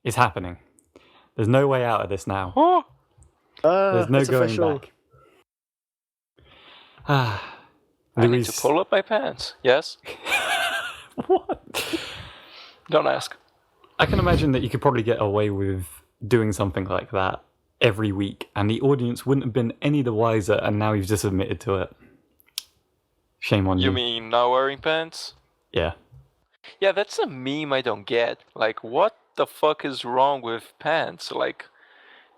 It's happening. There's no way out of this now. Oh. There's no it's going official. back. I I need to pull up my pants. Yes? What? Don't ask. I can imagine that you could probably get away with doing something like that every week, and the audience wouldn't have been any the wiser, and now you've just admitted to it. Shame on you. You mean not wearing pants? Yeah. Yeah, that's a meme I don't get. Like, what the fuck is wrong with pants? Like,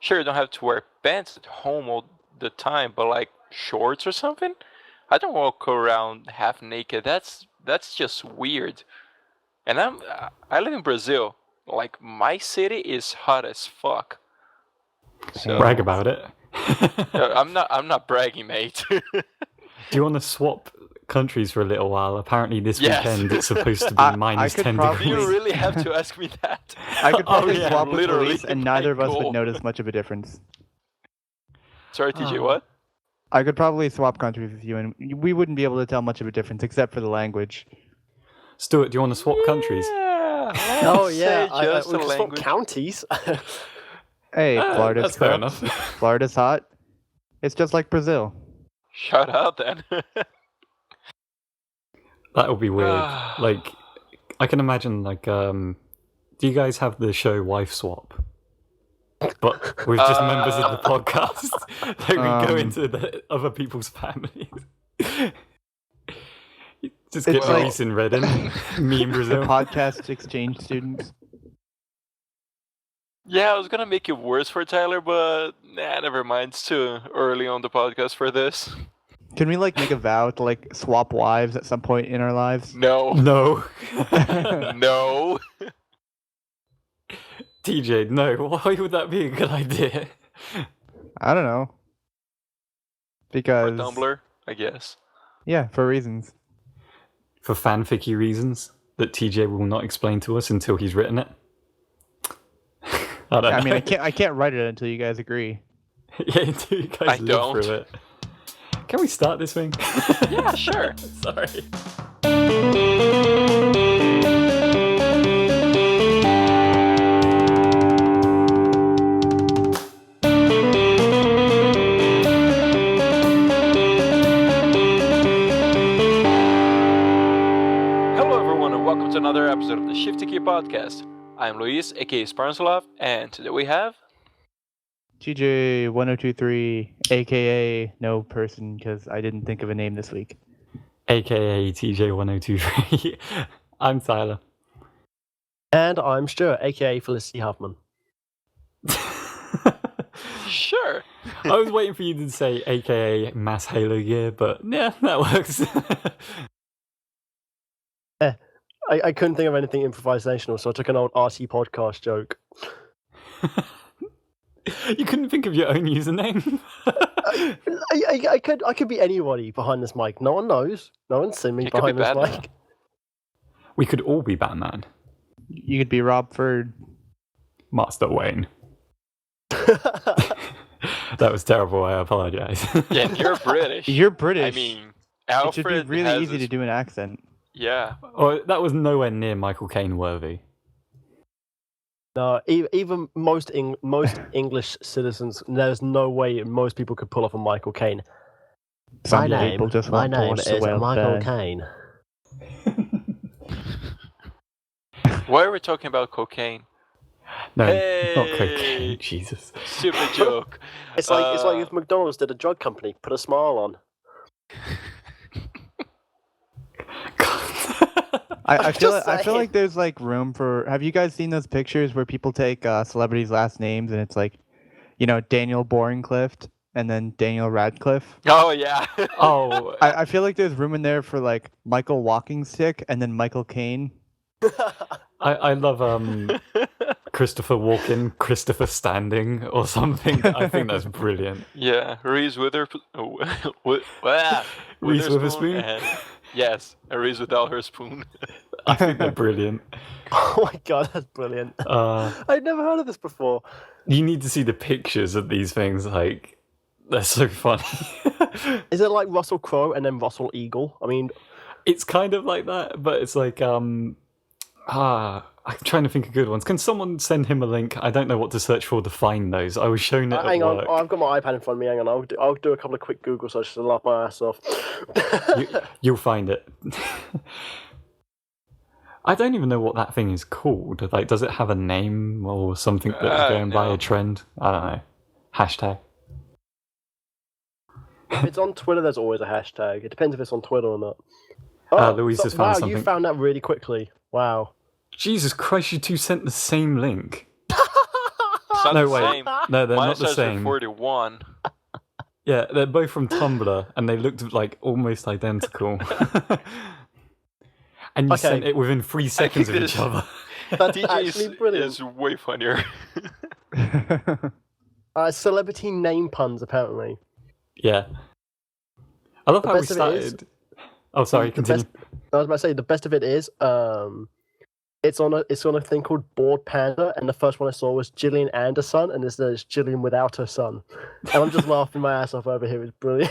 sure, you don't have to wear pants at home all the time, but like shorts or something? I don't walk around half naked. That's just weird. And I live in Brazil. Like, my city is hot as fuck. So Brag about it. I'm not bragging, mate. Do you want to swap countries for a little while? Apparently this weekend it's supposed to be minus 10 Do degrees. you really have to ask me that? I could probably yeah, swap with literally, Luis, and neither of us my would goal. notice much of a difference. Sorry, TJ, what? I could probably swap countries with you, and we wouldn't be able to tell much of a difference, except for the language. Stuart, do you want to swap countries? Yeah. Oh yeah, Say just we the can swap language. counties. Hey, Florida's That's fair cooked. enough. Florida's hot. It's just like Brazil. Shut up, then. That would be weird. Like, I can imagine, like, do you guys have the show Wife Swap? But with just members of the podcast. Like, we go into the other people's families. Just get It's like- Reese in Reading, me in The Brazil. podcast exchange students. Yeah, I was gonna make it worse for Tyler, but nah, never mind. It's too early on the podcast for this. Can we like make a vow to like swap wives at some point in our lives? No. No. No. TJ, no. Why would that be a good idea? I don't know. For Because Tumblr, I guess. yeah, for reasons. For fanficky reasons that TJ will not explain to us until he's written it. I don't I mean, know. I can't write it until you guys agree. Yeah, until you guys I live don't. through it. Can we start this thing? Yeah, sure. Sorry. Hello, everyone, and welcome to another episode of the Shifty podcast. I'm Luis, aka SpartanSloth, and today we have. TJ 1023, aka no person, because I didn't think of a name this week. AKA TJ1023. I'm Tyler. And I'm Stuart, aka Felicity Huffman. Sure. I was waiting for you to say AKA Masshalogear, but yeah, that works. I couldn't think of anything improvisational, so I took an old RT podcast joke. You couldn't think of your own username? I could be anybody behind this mic. No one knows. No one's seen me You could be behind this Batman. mic. We could all be Batman. You could be Rob Ford. Master Wayne. That was terrible, I apologize. Yeah, you're British. You're British. I mean, it Alfred should be really has easy to this- do an accent. Yeah. Oh, that was nowhere near Michael Caine worthy. No, even most English citizens, there's no way most people could pull off a Michael Caine. Some people just my want to name watch the is whale Michael burn. Caine. Why are we talking about cocaine? No, Hey! not cocaine, Jesus. Stupid joke. It's like if McDonald's did a drug company, put a smile on. I feel just I feel saying. like there's like room for. Have you guys seen those pictures where people take celebrities' last names and it's like, you know, Daniel Boringcliff and then Daniel Radcliffe? Oh, yeah. Oh, I feel like there's room in there for like Michael Walking Stick and then Michael Caine. I love Christopher Walken, Christopher Standing, or something. I think that's brilliant. Yeah, Reese Witherspoon. Reese Witherspoon? Yes, a Reese without her spoon. I think they're brilliant. Oh my god, that's brilliant. I'd never heard of this before. You need to see the pictures of these things. Like, they're so funny. Is it like Russell Crowe and then Russell Eagle? I mean, It's kind of like that, but it's like I'm trying to think of good ones. Can someone send him a link? I don't know what to search for to find those. I was shown it at Hang on, work. I've got my iPad in front of me. Hang on, I'll do a couple of quick Google searches to laugh my ass off. You'll find it. I don't even know what that thing is called. Like, does it have a name or something that's going by a trend? I don't know. Hashtag. If it's on Twitter, there's always a hashtag. It depends if it's on Twitter or not. Louise has found something. Wow, you found that really quickly. Wow. Jesus Christ, you two sent the same link. It's not No, the wait. same. No, they're Mine not the says same. 41. Yeah, they're both from Tumblr, and they looked like almost identical. And you sent it within 3 seconds of each other. That's DJ actually brilliant. is way funnier. Celebrity name puns, apparently. Yeah. I love The how we best of it is- started. Oh, sorry, continue. I was about to say the best of it is it's on a thing called Bored Panda, and the first one I saw was Gillian and her son, and this is Gillian without her son, and I'm just laughing my ass off over here. It's brilliant.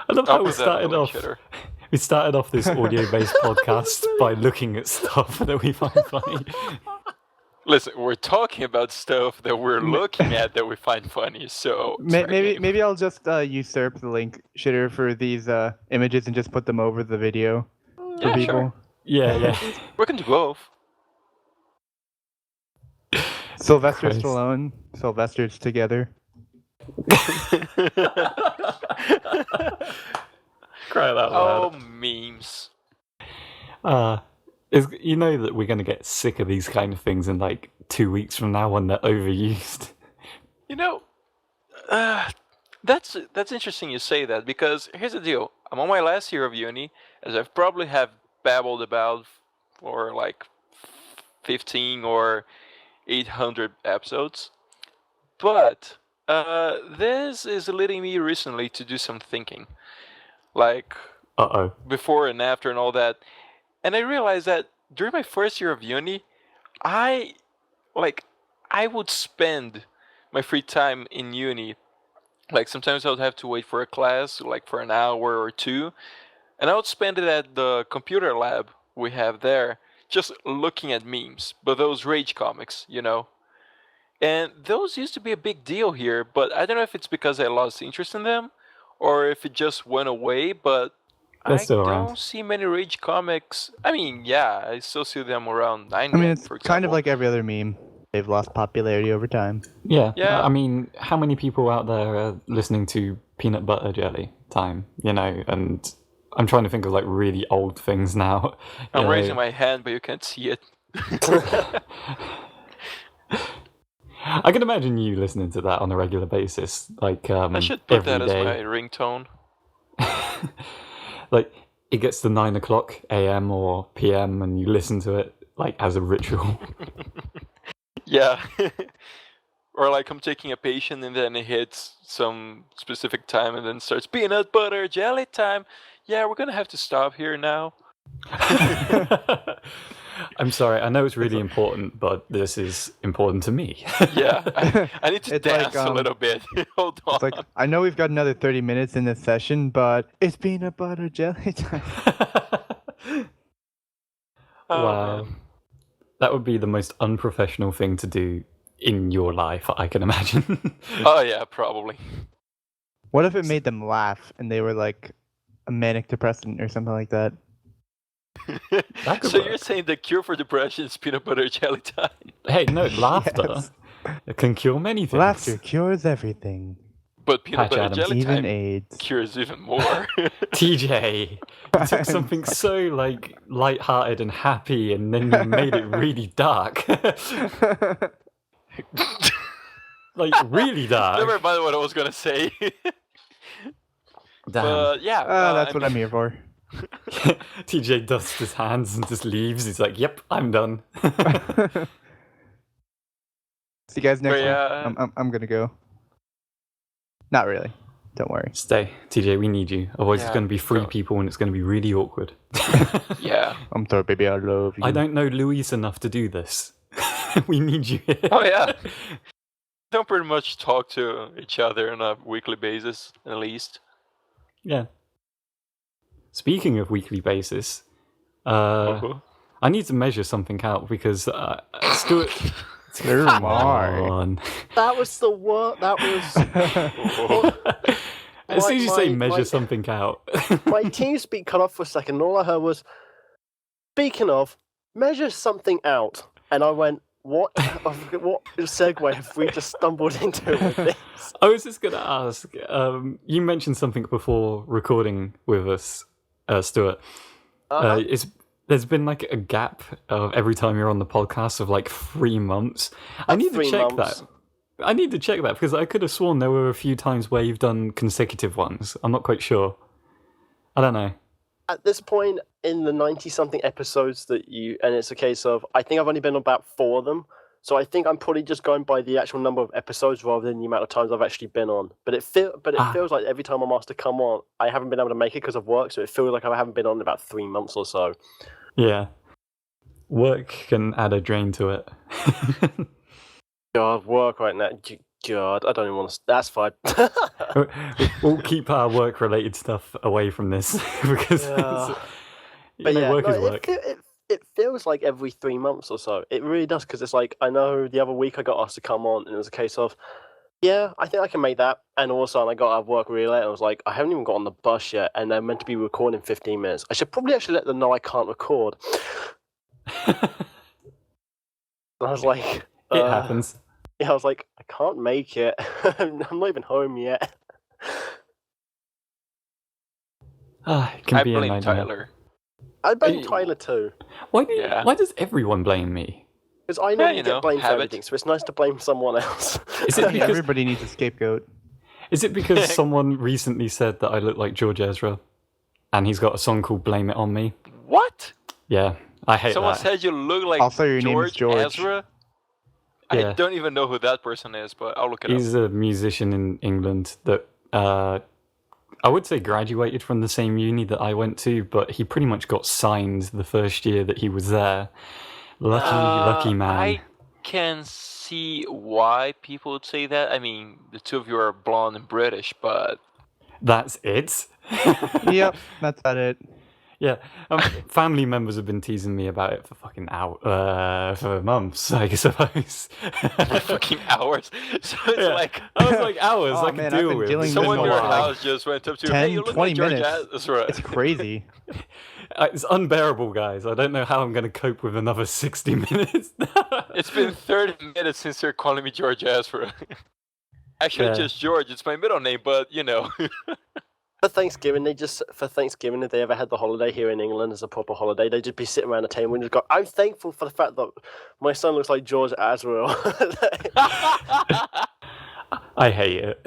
I love how we started off. We started off this audio-based podcast by looking at stuff that we find funny. Listen, we're talking about stuff that we're looking at that we find funny. So maybe I'll just usurp the link shitter for these images and just put them over the video for people. Sure. Yeah. We can do both. Sylvester Christ. Stallone, Sylvester's together. Cry out Oh, loud. memes. You know that we're going to get sick of these kind of things in like 2 weeks from now when they're overused. You know, that's interesting you say that, because here's the deal. I'm on my last year of uni, as I've probably have babbled about for like 15 or 800 episodes. But this is leading me recently to do some thinking. Like, before and after and all that. And I realized that during my first year of uni, I would spend my free time in uni. Like, sometimes I would have to wait for a class, like for an hour or two. And I would spend it at the computer lab we have there, just looking at memes. But those rage comics, you know. And those used to be a big deal here, but I don't know if it's because I lost interest in them, or if it just went away, but They're I still don't around. see many rage comics. I mean, yeah, I still see them around 9. I mean, it's for kind of example. like every other meme. They've lost popularity over time. Yeah. Yeah. I mean, how many people out there are listening to Peanut Butter Jelly Time, you know, and I'm trying to think of like really old things now. I'm raising my hand, but you can't see it. I can imagine you listening to that on a regular basis, like I should put every that as day. my ringtone. Like it gets to 9 o'clock a.m. or p.m. and you listen to it like as a ritual. Yeah. Or like I'm taking a patient and then it hits some specific time and then starts peanut butter jelly time. Yeah, we're gonna have to stop here now. I'm sorry, I know it's really important, but this is important to me. Yeah, I need to It's like, dance a little bit. Hold on. It's like, I know we've got another 30 minutes in this session, but it's peanut butter jelly time. Wow. Man. That would be the most unprofessional thing to do in your life, I can imagine. Oh yeah, probably. What if it made them laugh and they were like a manic depressant or something like that? That could So work. you're saying the cure for depression is peanut butter jelly time? Hey, no, laughter. Yes. It can cure many things. Laughter cures everything, But peanut Patch butter Adams. jelly even time AIDS. cures even more. TJ, you took something so like light-hearted and happy, and then you made it really dark. Like really dark. Never mind what I was gonna say. Damn. But yeah, That's what I'm here for. TJ dusts his hands and just leaves. He's like, "Yep, I'm done." See you guys next But, time. I'm gonna go. Not really. Don't worry. Stay, TJ. We need you. Otherwise, it's Yeah, going to be 3 go. people, and it's going to be really awkward. Yeah. I'm sorry, baby. I love you. I don't know Luis enough to do this. We need you here. Oh yeah. Don't pretty much talk to each other on a weekly basis, at least. Yeah. Speaking of weekly basis, Uh-huh. I need to measure something out because Stuart. Never Come mind. on. That was the word. That was. As soon as you say measure my- something out. My team speak cut off for a second, and all I heard was, speaking of, measure something out. And I went, what segue have we just stumbled into with this? I was just going to ask, you mentioned something before recording with us, Stuart. There's been like a gap of every time you're on the podcast of like 3 months. I need to check that. I need to check that because I could have sworn there were a few times where you've done consecutive ones. I'm not quite sure. I don't know. At this point in the 90-something episodes and it's a case of, I think I've only been on about 4 of them. So I think I'm probably just going by the actual number of episodes rather than the amount of times I've actually been on. But it feels like every time I'm asked to come on, I haven't been able to make it because of work. So it feels like I haven't been on in about 3 months or so. Yeah. Work can add a drain to it. God, work right now. God, I don't even want to. That's fine. We'll keep our work-related stuff away from this because work is work. It feels like every 3 months or so. It really does, because it's like, I know the other week I got asked to come on, and it was a case of, yeah, I think I can make that. And all of a sudden I got out of work really late, and I was like, I haven't even got on the bus yet, and they're meant to be recording in 15 minutes. I should probably actually let them know I can't record. And I was like... It happens. Yeah, I was like, I can't make it. I'm not even home yet. It can I be a blame nightmare. Tyler. I blame Tyler too. Why does everyone blame me? Because I know you get blamed for everything, so it's nice to blame someone else. Is it because, everybody needs a scapegoat? Is it because someone recently said that I look like George Ezra, and he's got a song called "Blame It on Me"? What? Yeah, I hate Someone that. said you look like Also, your name is George. Ezra? Yeah. I don't even know who that person is, but I'll look it up. He's a musician in England that I would say graduated from the same uni that I went to, but he pretty much got signed the first year that he was there. Lucky man. I can see why people would say that. I mean, the two of you are blonde and British, but... That's it? Yep, that's about it. Yeah, family members have been teasing me about it for fucking for months, I suppose. Fucking hours. So it's like... I was like, hours Oh, I man, could I've deal been with. dealing with Someone in this your for like house just went up to you, 10, hey, you look 20 like George minutes. Ezra. It's crazy. It's unbearable, guys. I don't know how I'm going to cope with another 60 minutes. It's been 30 minutes since you're calling me George Ezra. Actually, just George. It's my middle name, but, you know... For Thanksgiving, if they ever had the holiday here in England as a proper holiday, they'd just be sitting around a table and just go, I'm thankful for the fact that my son looks like George Ezra. I hate it.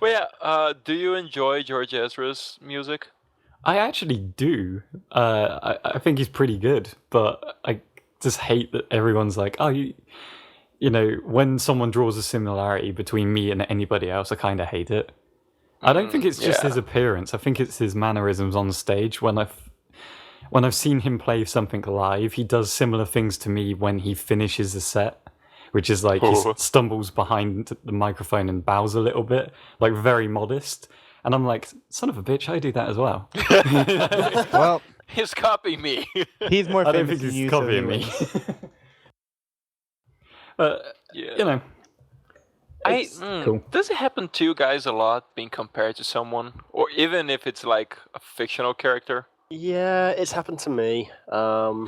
Well, yeah, do you enjoy George Ezra's music? I actually do. I think he's pretty good, but I just hate that everyone's like, oh, you know, when someone draws a similarity between me and anybody else, I kind of hate it. I don't think it's just his appearance. I think it's his mannerisms on stage. When I've seen him play something live, he does similar things to me when he finishes a set, which is like he stumbles behind the microphone and bows a little bit, like very modest. And I'm like, son of a bitch, I do that as well. Well, He's copying me. he's more I don't famous think than he's you, so copying me. You know. Cool. Does it happen to you guys a lot, being compared to someone, or even if it's like a fictional character? Yeah, it's happened to me. There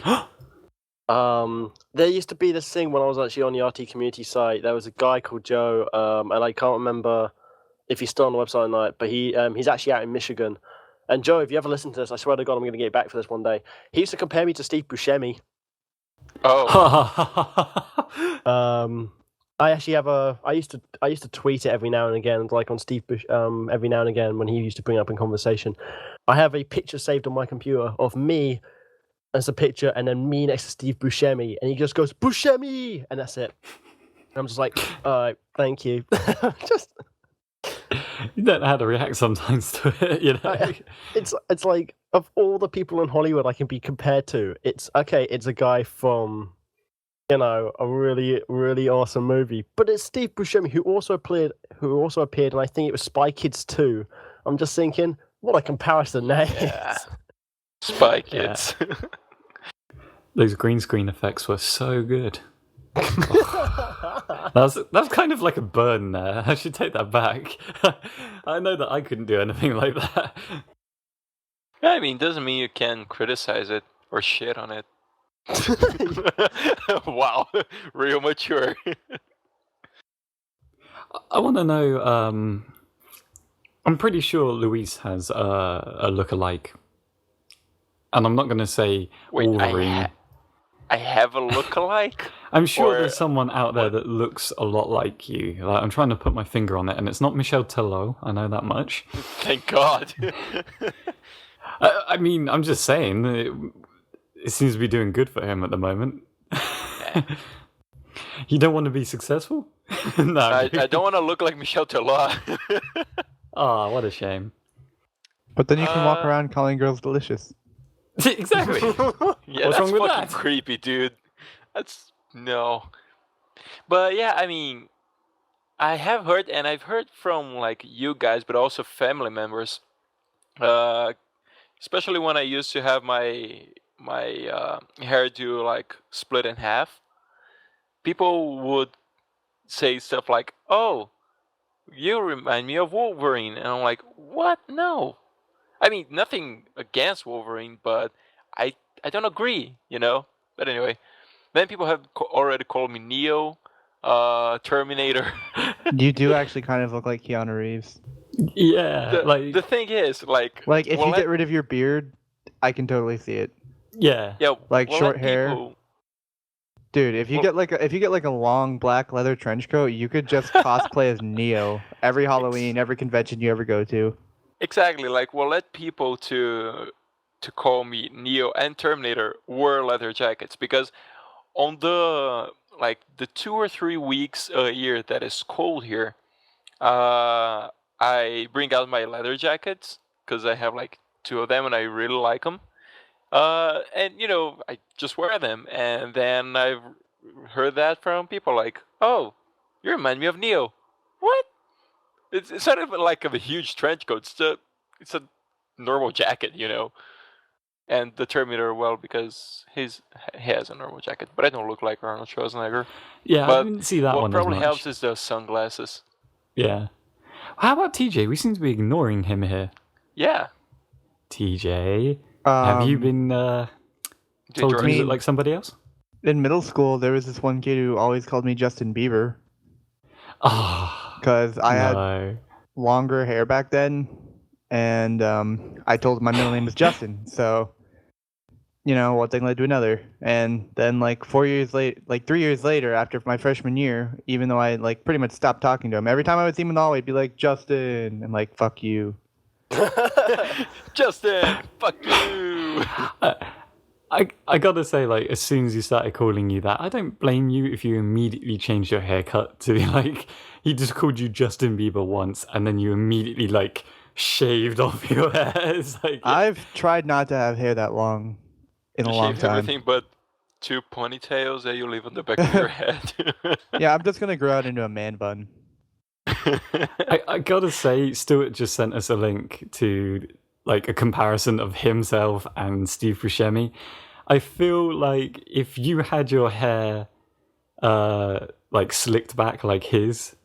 used to be this thing when I was actually on the RT community site. There was a guy called Joe, and I can't remember if he's still on the website or not, but he's actually out in Michigan. And Joe, if you ever listen to this, I swear to God, I'm going to get back for this one day. He used to compare me to Steve Buscemi. Oh. I actually have I used to tweet it every now and again, like on Steve Bush, every now and again when he used to bring it up in conversation. I have a picture saved on my computer of me as a picture, and then me next to Steve Buscemi, and he just goes Buscemi, and that's it. And I'm just like, all right, thank you. Just you don't know how to react sometimes to it, you know. It's like, of all the people in Hollywood I can be compared to, it's a guy from, you know, a really, really awesome movie. But it's Steve Buscemi who also appeared, and I think it was Spy Kids 2. I'm just thinking, what a comparison that is. Spy Kids. those green screen effects were so good. That's kind of like a burn there. I should take that back. I know that I couldn't do anything like that. Yeah, I mean, doesn't mean you can criticize it or shit on it. Wow, real mature. I want to know. I'm pretty sure Luis has a look-alike, and I'm not going to say Wolverine. I have a look-alike? I'm sure there's someone out there that looks a lot like you. Like, I'm trying to put my finger on it, and it's not Michel Tello. I know that much. Thank God. I mean, I'm just saying, it seems to be doing good for him at the moment. You don't want to be successful? No. I don't want to look like Michel Tello. Oh, what a shame. But then you can walk around calling girls delicious. Exactly. Yeah, What's that's wrong with fucking that? creepy, dude. No. But yeah, I mean, I have heard, and I've heard from like you guys, but also family members. Especially when I used to have my hairdo like split in half. People would say stuff like, "Oh, you remind me of Wolverine," and I'm like, "What? No." I mean, nothing against Wolverine, but I don't agree, you know. But anyway, then people have already called me Neo, Terminator. You do actually kind of look like Keanu Reeves. Yeah, the thing is, like if you get rid of your beard, I can totally see it. yeah, like we'll short let hair. people- Dude, if you get like a long black leather trench coat, you could just cosplay as Neo every Halloween, every convention you ever go to. Exactly, like we'll let people to call me Neo and Terminator wear leather jackets, because on the 2 or 3 weeks a year that is cold here, I bring out my leather jackets because I have like 2 of them and I really like them. And you know, I just wear them, and then I've heard that from people like, "Oh, you remind me of Neo." What? It's not even like a huge trench coat. It's a normal jacket, you know. And the Terminator, well, because he has a normal jacket, but I don't look like Arnold Schwarzenegger. yeah. But I didn't see that what one as probably much. helps is the sunglasses. Yeah. How about TJ? We seem to be ignoring him here. Yeah. TJ, have you been told drugs. you look like somebody else? In middle school, there was this one kid who always called me Justin Bieber Oh, because I had no. longer hair back then, and I told him my middle name was Justin. So, you know, one thing led to another, and then like 3 years later, after my freshman year, even though I like pretty much stopped talking to him, every time I would see him in the hallway, he'd be like, "Justin," I'm like, "Fuck you." Justin, fuck you. I gotta say, like, as soon as he started calling you that, I don't blame you if you immediately changed your haircut to be like, he just called you Justin Bieber once, and then you immediately like shaved off your hair. It's like I've tried not to have hair that long in a long Shave time. everything but 2 ponytails that you leave on the back of your head. Yeah, I'm just gonna grow out into a man bun. I gotta say, Stuart just sent us a link to like a comparison of himself and Steve Buscemi. I feel like if you had your hair like slicked back like his,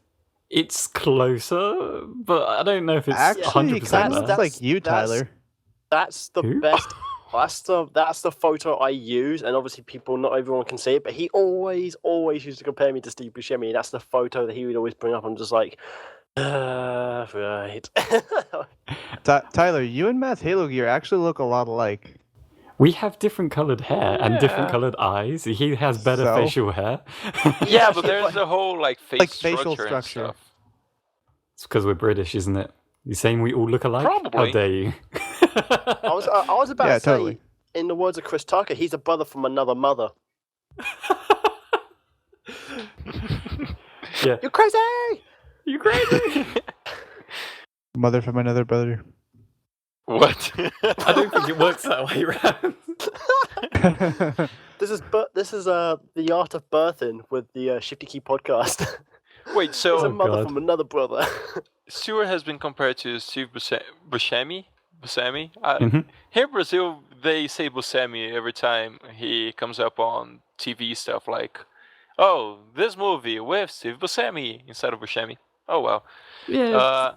it's closer, but I don't know if it's Actually, 100% kind there. of looks like you, Tyler. That's the Who? best. That's the photo I use, and obviously not everyone can see it, but he always used to compare me to Steve Buscemi. That's the photo that he would always bring up. I'm just like, right. Tyler, you and Masshalogear actually look a lot alike. We have different coloured hair and different coloured eyes. He has better So? facial hair. Yeah, but there's a whole like Like structure facial and structure. stuff. It's because we're British, isn't it? You're saying we all look alike? Probably. How dare you? I was about Yeah, to say, totally. in the words of Chris Tucker, he's a brother from another mother. Yeah. You're crazy! You crazy? Mother from another brother. What? I don't think it works that way round. This is the art of birthing with the Shifty Key podcast. Wait, He's a so mother God. from another brother. Stuart has been compared to Steve Buscemi. Mhm. Here in Brazil, they say Buscemi every time he comes up on TV stuff like, oh, this movie with Steve Buscemi instead of Buscemi. Oh well. Yeah.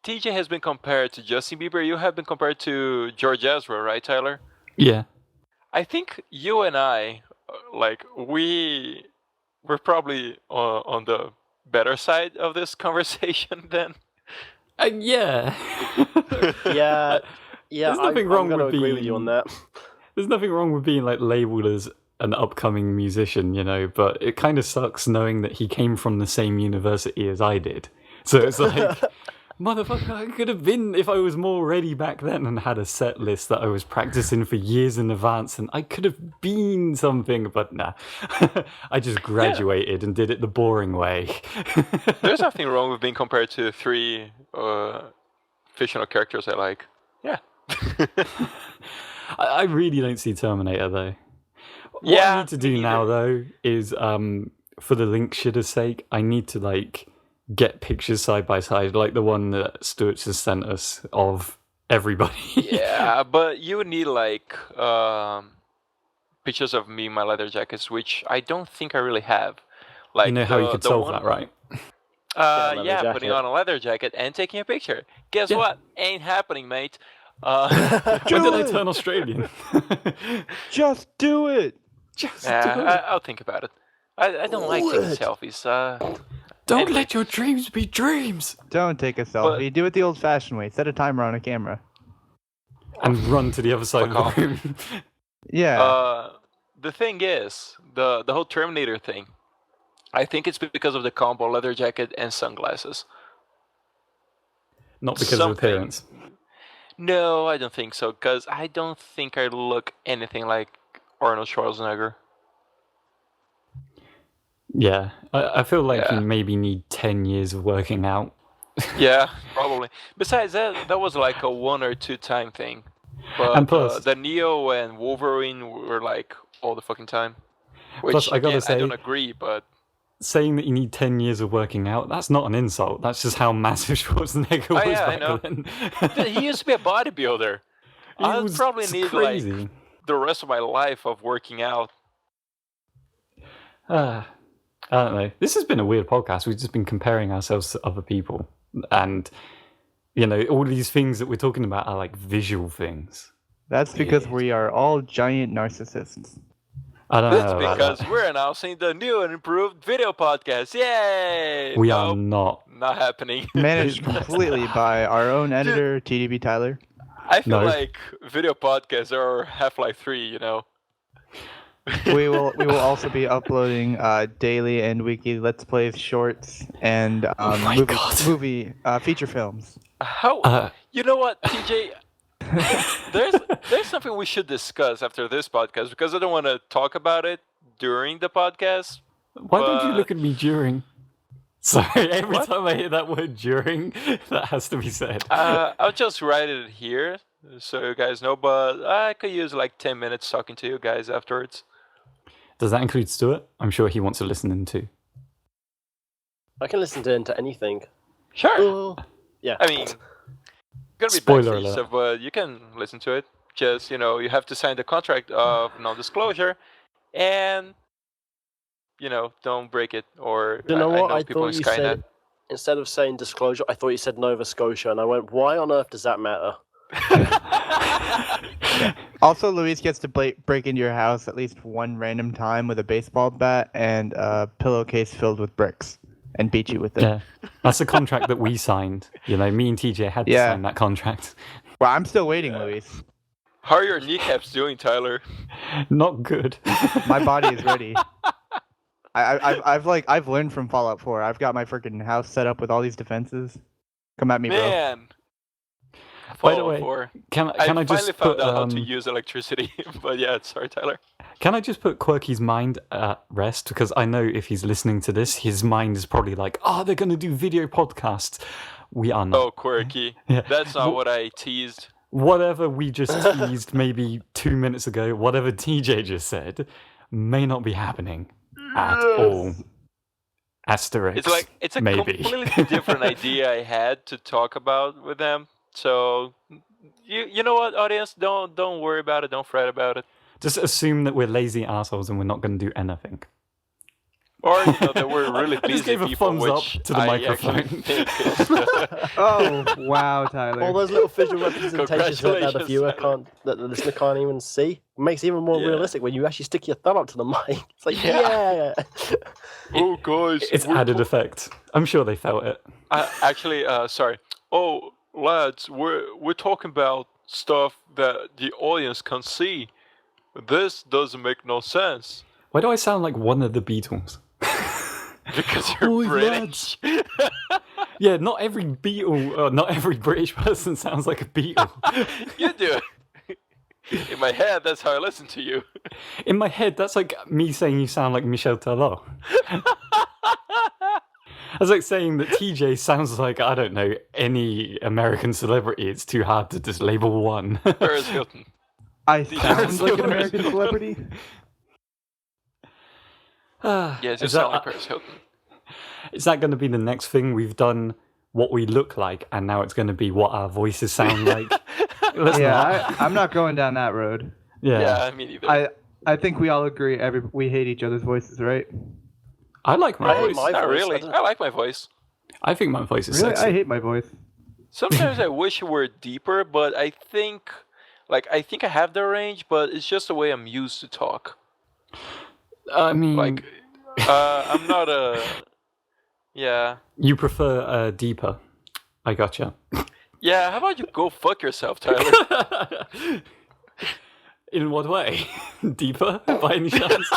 TJ has been compared to Justin Bieber. You have been compared to George Ezra, right, Tyler? Yeah. I think you and I, we're probably on the better side of this conversation then. Yeah. Yeah. There's nothing wrong I'm gonna with agree with you on that. There's nothing wrong with being like labeled as an upcoming musician, but it kind of sucks knowing that he came from the same university as I did. So it's like, motherfucker, I could have been, if I was more ready back then and had a set list that I was practicing for years in advance, and I could have been something, but nah. I just graduated and did it the boring way. There's nothing wrong with being compared to 3 fictional characters I like. Yeah. I really don't see Terminator, though. What Yeah, I need to do me now, either. though, is for the link shitter's sake, I need to get pictures side by side, like the one that Stuart just sent us of everybody. Yeah, but you would need pictures of me in my leather jackets, which I don't think I really have. Like, you know how you could solve that, right? leather putting jacket. on a leather jacket and taking a picture. Guess Yeah. what? Ain't happening, mate. When did I turn Australian? Just do it. Just Yeah, do it. I'll think about it. I don't like taking selfies. Don't anyway. let your dreams be dreams. Don't take a selfie. Do it the old-fashioned way. Set a timer on a camera. And run to the other side Fuck of the room. Yeah. The thing is, the whole Terminator thing, I think it's because of the combo leather jacket and sunglasses. Not because Something. of appearance. No, I don't think so, because I don't think I look anything like Arnold Schwarzenegger. Yeah, I feel like Yeah. you maybe need 10 years of working out. Yeah, probably. Besides, that was like a 1 or 2 time thing. But And plus- the Neo and Wolverine were like all the fucking time. Which, Plus, I gotta again, say- I don't agree, but Saying that you need 10 years of working out, that's not an insult. That's just how massive Schwarzenegger was yeah, I back know. then. he used to be a bodybuilder. He I'd was probably need crazy. the rest of my life of working out. I don't know. This has been a weird podcast. We've just been comparing ourselves to other people. And, all these things that we're talking about are like visual things. That's because Yes. we are all giant narcissists. I don't That's know. about because that. we're announcing the new and improved video podcast. Yay! We are Nope, not. not happening. Managed completely by our own editor, TDBTyler. I feel No. like video podcasts are Half-Life 3, We will also be uploading daily and weekly Let's Plays, shorts, and my God. movie feature films. How? You know what, TJ? There's something we should discuss after this podcast, because I don't want to talk about it during the podcast. Why don't you but- look at me during? Sorry, every What? time I hear that word during, that has to be said. I'll just write it here so you guys know, but I could use like 10 minutes talking to you guys afterwards. Does that include Stuart? I'm sure he wants to listen in too. I can listen to anything. Sure. Oh, yeah. I mean, gonna be Spoiler backstage alert. stuff, but you can listen to it. Just, you have to sign the contract of non-disclosure, and, don't break it, or You know what? I know I people in thought you Skynet. said, instead of saying disclosure, I thought you said Nova Scotia, and I went, why on earth does that matter? Also, Luis gets to break into your house at least one random time with a baseball bat and a pillowcase filled with bricks and beat you with it. Yeah, that's a contract that we signed. Me and TJ had to Yeah. sign that contract. Well, I'm still waiting, Luis. How are your kneecaps doing, Tyler? Not good. My body is ready. I've learned from Fallout 4. I've got my freaking house set up with all these defenses. Come at me, bro. Man. By the Fallout way, 4. Can I finally just found put out how to use electricity, but yeah, sorry, Tyler. Can I just put Quirky's mind at rest? Because I know if he's listening to this, his mind is probably like, they're going to do video podcasts. We are not. Oh, quirky. Yeah. That's not Wh- what I teased. Whatever we just teased maybe 2 minutes ago, whatever TJ just said, may not be happening at all. Asterisk. It's a maybe. completely different idea I had to talk about with them. So You know what, audience? Don't worry about it. Don't fret about it. Just assume that we're lazy assholes and we're not going to do anything. Or that we're really I just busy gave a people, thumbs up which to the I microphone. actually think is, Oh wow, Tyler. All those little visual representations that the Congratulations, viewer Tyler. can't, that the listener can't even see, it makes it even more Yeah. realistic when you actually stick your thumb up to the mic. It's like, Yeah. yeah. oh guys, It's added effect. I'm sure they felt it. Actually, sorry. Oh lads, we're talking about stuff that the audience can see. This doesn't make no sense Why do I sound like one of the Beatles? because you're Oi, British. Yeah, not every not every British person sounds like a Beatle. You do. In my head, that's how I listen to you. In my head, that's like me saying you sound like Michel Telot. That's like saying that TJ sounds like, I don't know, any American celebrity. It's too hard to just label one. Paris Hilton. I sound like an Paris American Hilton. celebrity. Yes, you Is sound that- like Paris Hilton. Is that going to be the next thing? We've done what we look like, and now it's going to be what our voices sound like. Let's not. I'm not going down that road. Yeah. Yeah, me neither. I think we all agree. We hate each other's voices, right? I like my I hate voice. my Not voice, really. I don't- I like my voice. I think my voice is Really, sexy. I hate my voice. Sometimes I wish it were deeper, but I think I have the range, but it's just the way I'm used to talk. I mean, Like, I'm not a. Yeah. you prefer deeper. I gotcha. Yeah, how about you go fuck yourself, Tyler? In what way? Deeper, by any chance?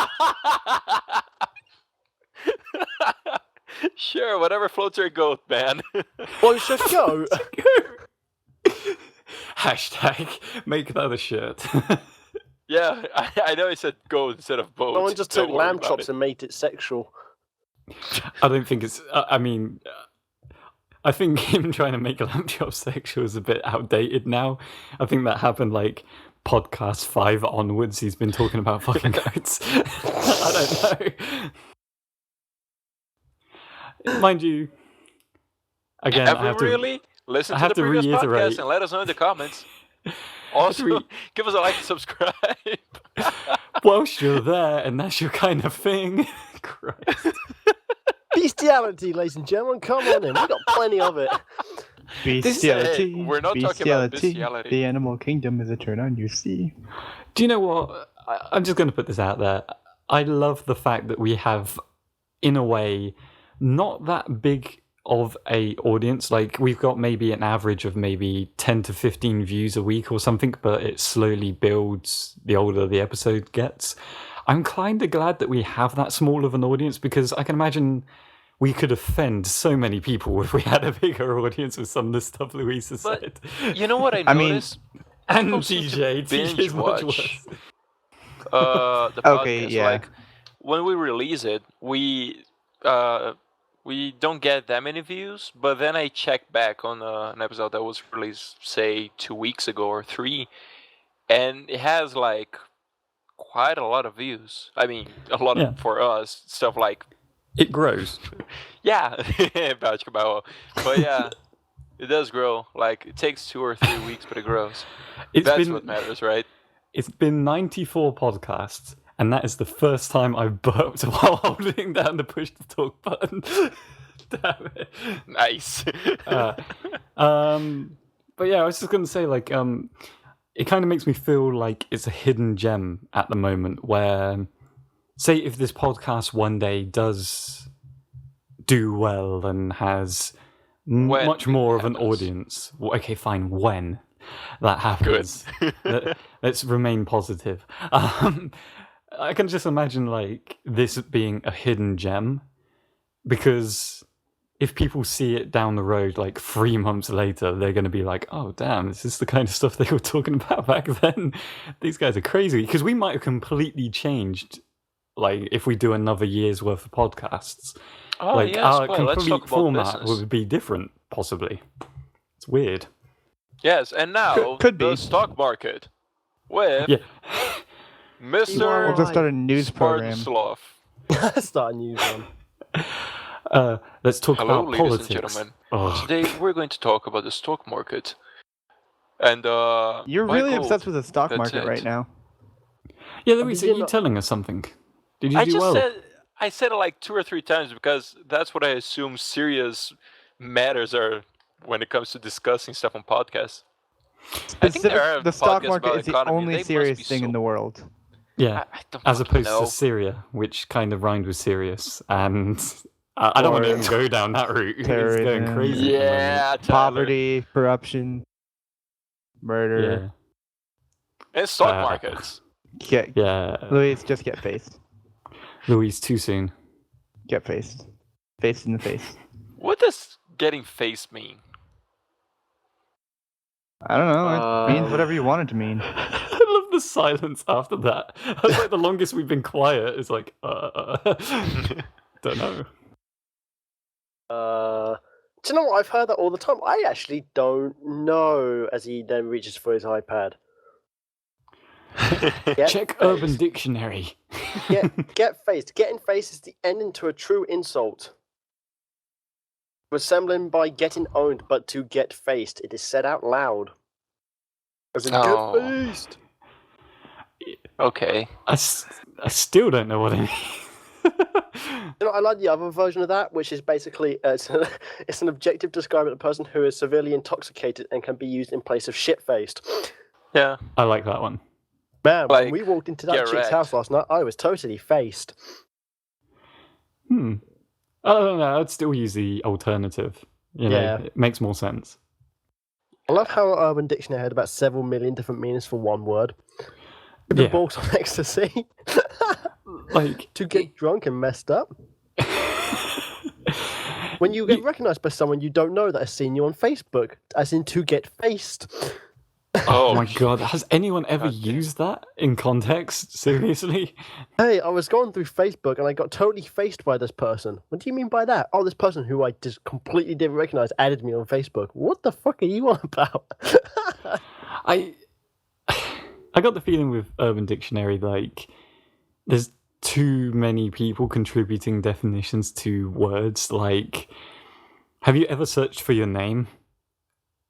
Sure, whatever floats your goat, man. Well, should go. Hashtag make that a shirt. Yeah, I know I said goat instead of boat. Someone just Don't took worry lamb about chops it. and made it sexual. I don't think it's. I mean, I think him trying to make lamb chop sexual is a bit outdated now. I think that happened like podcast 5 onwards. He's been talking about fucking goats. I don't know. Mind you, again, Have I we have to. really? Listen I to have the to previous reiterate- podcast and let us know in the comments. Also, re- give us a like and subscribe. Whilst you're there, and that's your kind of thing. Christ. Bestiality, ladies and gentlemen, come on in. We've got plenty of it. Bestiality. we're not talking about bestiality. The animal kingdom is a turn on you see. Do you know what? I'm just going to put this out there. I love the fact that we have, in a way, not that big of a audience. Like, we've got maybe an average of maybe 10 to 15 views a week or something, but it slowly builds the older the episode gets. I'm kind of glad that we have that small of an audience, because I can imagine we could offend so many people if we had a bigger audience with some of the stuff Louisa But- said. You know what I mean- noticed? And people seem to TJ. TJ's much binge-watch. worse. The podcast. Okay, yeah. Like, when we release it, we don't get that many views, but then I check back on an episode that was released, say, 2 weeks ago or 3, and it has like quite a lot of views. I mean, a lot Yeah. for us. Stuff like, It grows. yeah, basketball. But yeah, it does grow. Like, it takes 2 or 3 weeks, but it grows. That's what matters, right? It's been 94 podcasts, and that is the first time I've burped while holding down the push to talk button. Damn it. Nice. But yeah, I was just going to say, like, it kind of makes me feel like it's a hidden gem at the moment where, say, if this podcast one day does do well and has When much more of an happens. audience. Well, okay, fine, when that happens. Let's remain positive. I can just imagine, like, this being a hidden gem, because if people see it down the road, like 3 months later, they're going to be like, oh, damn, is this the kind of stuff they were talking about back then? These guys are crazy. Because we might have completely changed, like, if we do another year's worth of podcasts. Oh, like, yes, our well, let's complete talk about format business. would be different, possibly. It's weird. Yes, and now Could the be. stock market with Yeah. Mr. We'll just start a news program. SpartanSloth. Start a new one. Let's talk Hello, about ladies politics. and gentlemen. Oh, Today we're going to talk about the stock market. And You're really Michael, obsessed with the stock that's market it. right now. Yeah, Louise, are did you not- telling us something? Did you I do just well? I said it like 2 or 3 times because that's what I assume serious matters are when it comes to discussing stuff on podcasts. I think there are The stock podcasts market about is the economy. only They must serious be thing in so- the world. Yeah, I don't as fucking opposed know. to Syria, which kind of rhymed with serious, and I don't want to Or even go down that route. It's going terrorism. crazy. at the moment. Yeah, Tyler. Poverty, corruption, murder. And stock markets. Yeah, Louise, just get faced. Louise, too soon. Get faced. Faced in the face. What does getting faced mean? I don't know. It means whatever you want it to mean. I love the silence after that. That's like the longest we've been quiet. It's like, don't know. Do you know what? I've heard that all the time. I actually don't know. As he then reaches for his iPad. Get Check faced. Urban Dictionary. Get faced. Getting faced is the ending to a true insult. Resembling by getting owned, but to get faced, it is said out loud. As in, Oh. get faced. Okay. I still don't know what it means. You know, I like the other version of that, which is basically it's an objective describing a person who is severely intoxicated and can be used in place of shit-faced. Yeah. I like that one. Man, Like, when we walked into that get chick's wrecked. house last night, I was totally faced. I don't know. I'd still use the alternative. You know, Yeah. it makes more sense. I love how Urban Dictionary had about several million different meanings for one word. To be Yeah. balls on ecstasy. Like, To get drunk and messed up. When you get recognised by someone you don't know that has seen you on Facebook, as in to get faced. oh my god, has anyone ever used that in context? Seriously? Hey, I was going through Facebook and I got totally faced by this person. What do you mean by that? Oh, this person who I just completely didn't recognise added me on Facebook. What the fuck are you on about? I got the feeling with Urban Dictionary, like, there's too many people contributing definitions to words. Like, have you ever searched for your name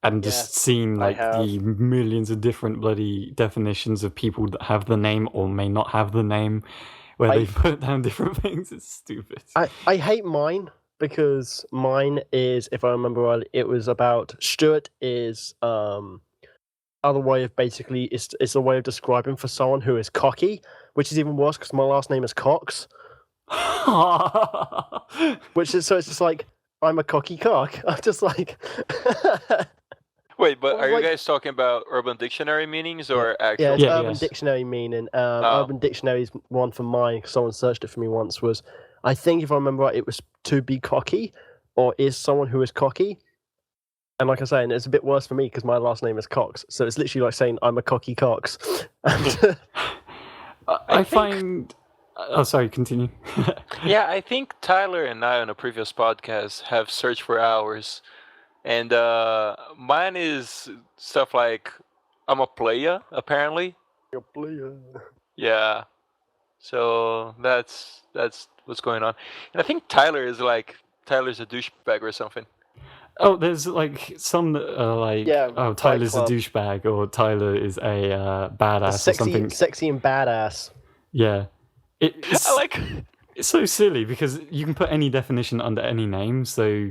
and just Yes, seen I like have. the millions of different bloody definitions of people that have the name or may not have the name, where they put down different things? It's stupid. I hate mine because mine is, if I remember right, it was about Stuart is other way of basically it's a way of describing for someone who is cocky, which is even worse because my last name is Cox, which is so it's just like I'm a cocky cock. I'm just like. Wait, but Well, are you like- guys talking about Urban Dictionary meanings or actual? Yeah, it's Yeah, Urban yes. Dictionary meaning. Oh. Urban Dictionary's one for mine. Someone searched it for me once. Was I think if I remember right, it was to be cocky, or is someone who is cocky. And like I say, and it's a bit worse for me because my last name is Cox, so it's literally like saying I'm a cocky Cox. And, I find. Oh, sorry. Continue. Yeah, I think Tyler and I on a previous podcast have searched for hours, and mine is stuff like I'm a player apparently. Yeah, so that's what's going on, and I think Tyler's a douchebag or something. Oh, there's like some that are like, Yeah, oh, Fight Tyler's a Club. douchebag, or Tyler is a badass, or something. sexy and badass. Yeah, it's I like. it's so silly because you can put any definition under any name. So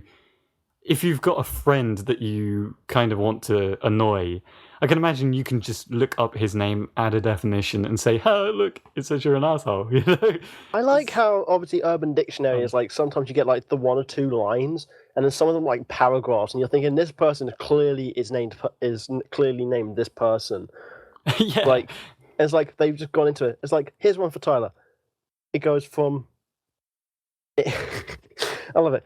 if you've got a friend that you kind of want to annoy, I can imagine you can just look up his name, add a definition, and say, "Oh, look, it says you're an asshole." You know? I like how obviously Urban Dictionary is like sometimes you get like the one or two lines, and then some of them like paragraphs, and you're thinking this person clearly is clearly named this person. Yeah. Like it's like they've just gone into it. It's like here's one for Tyler. It goes from I love it.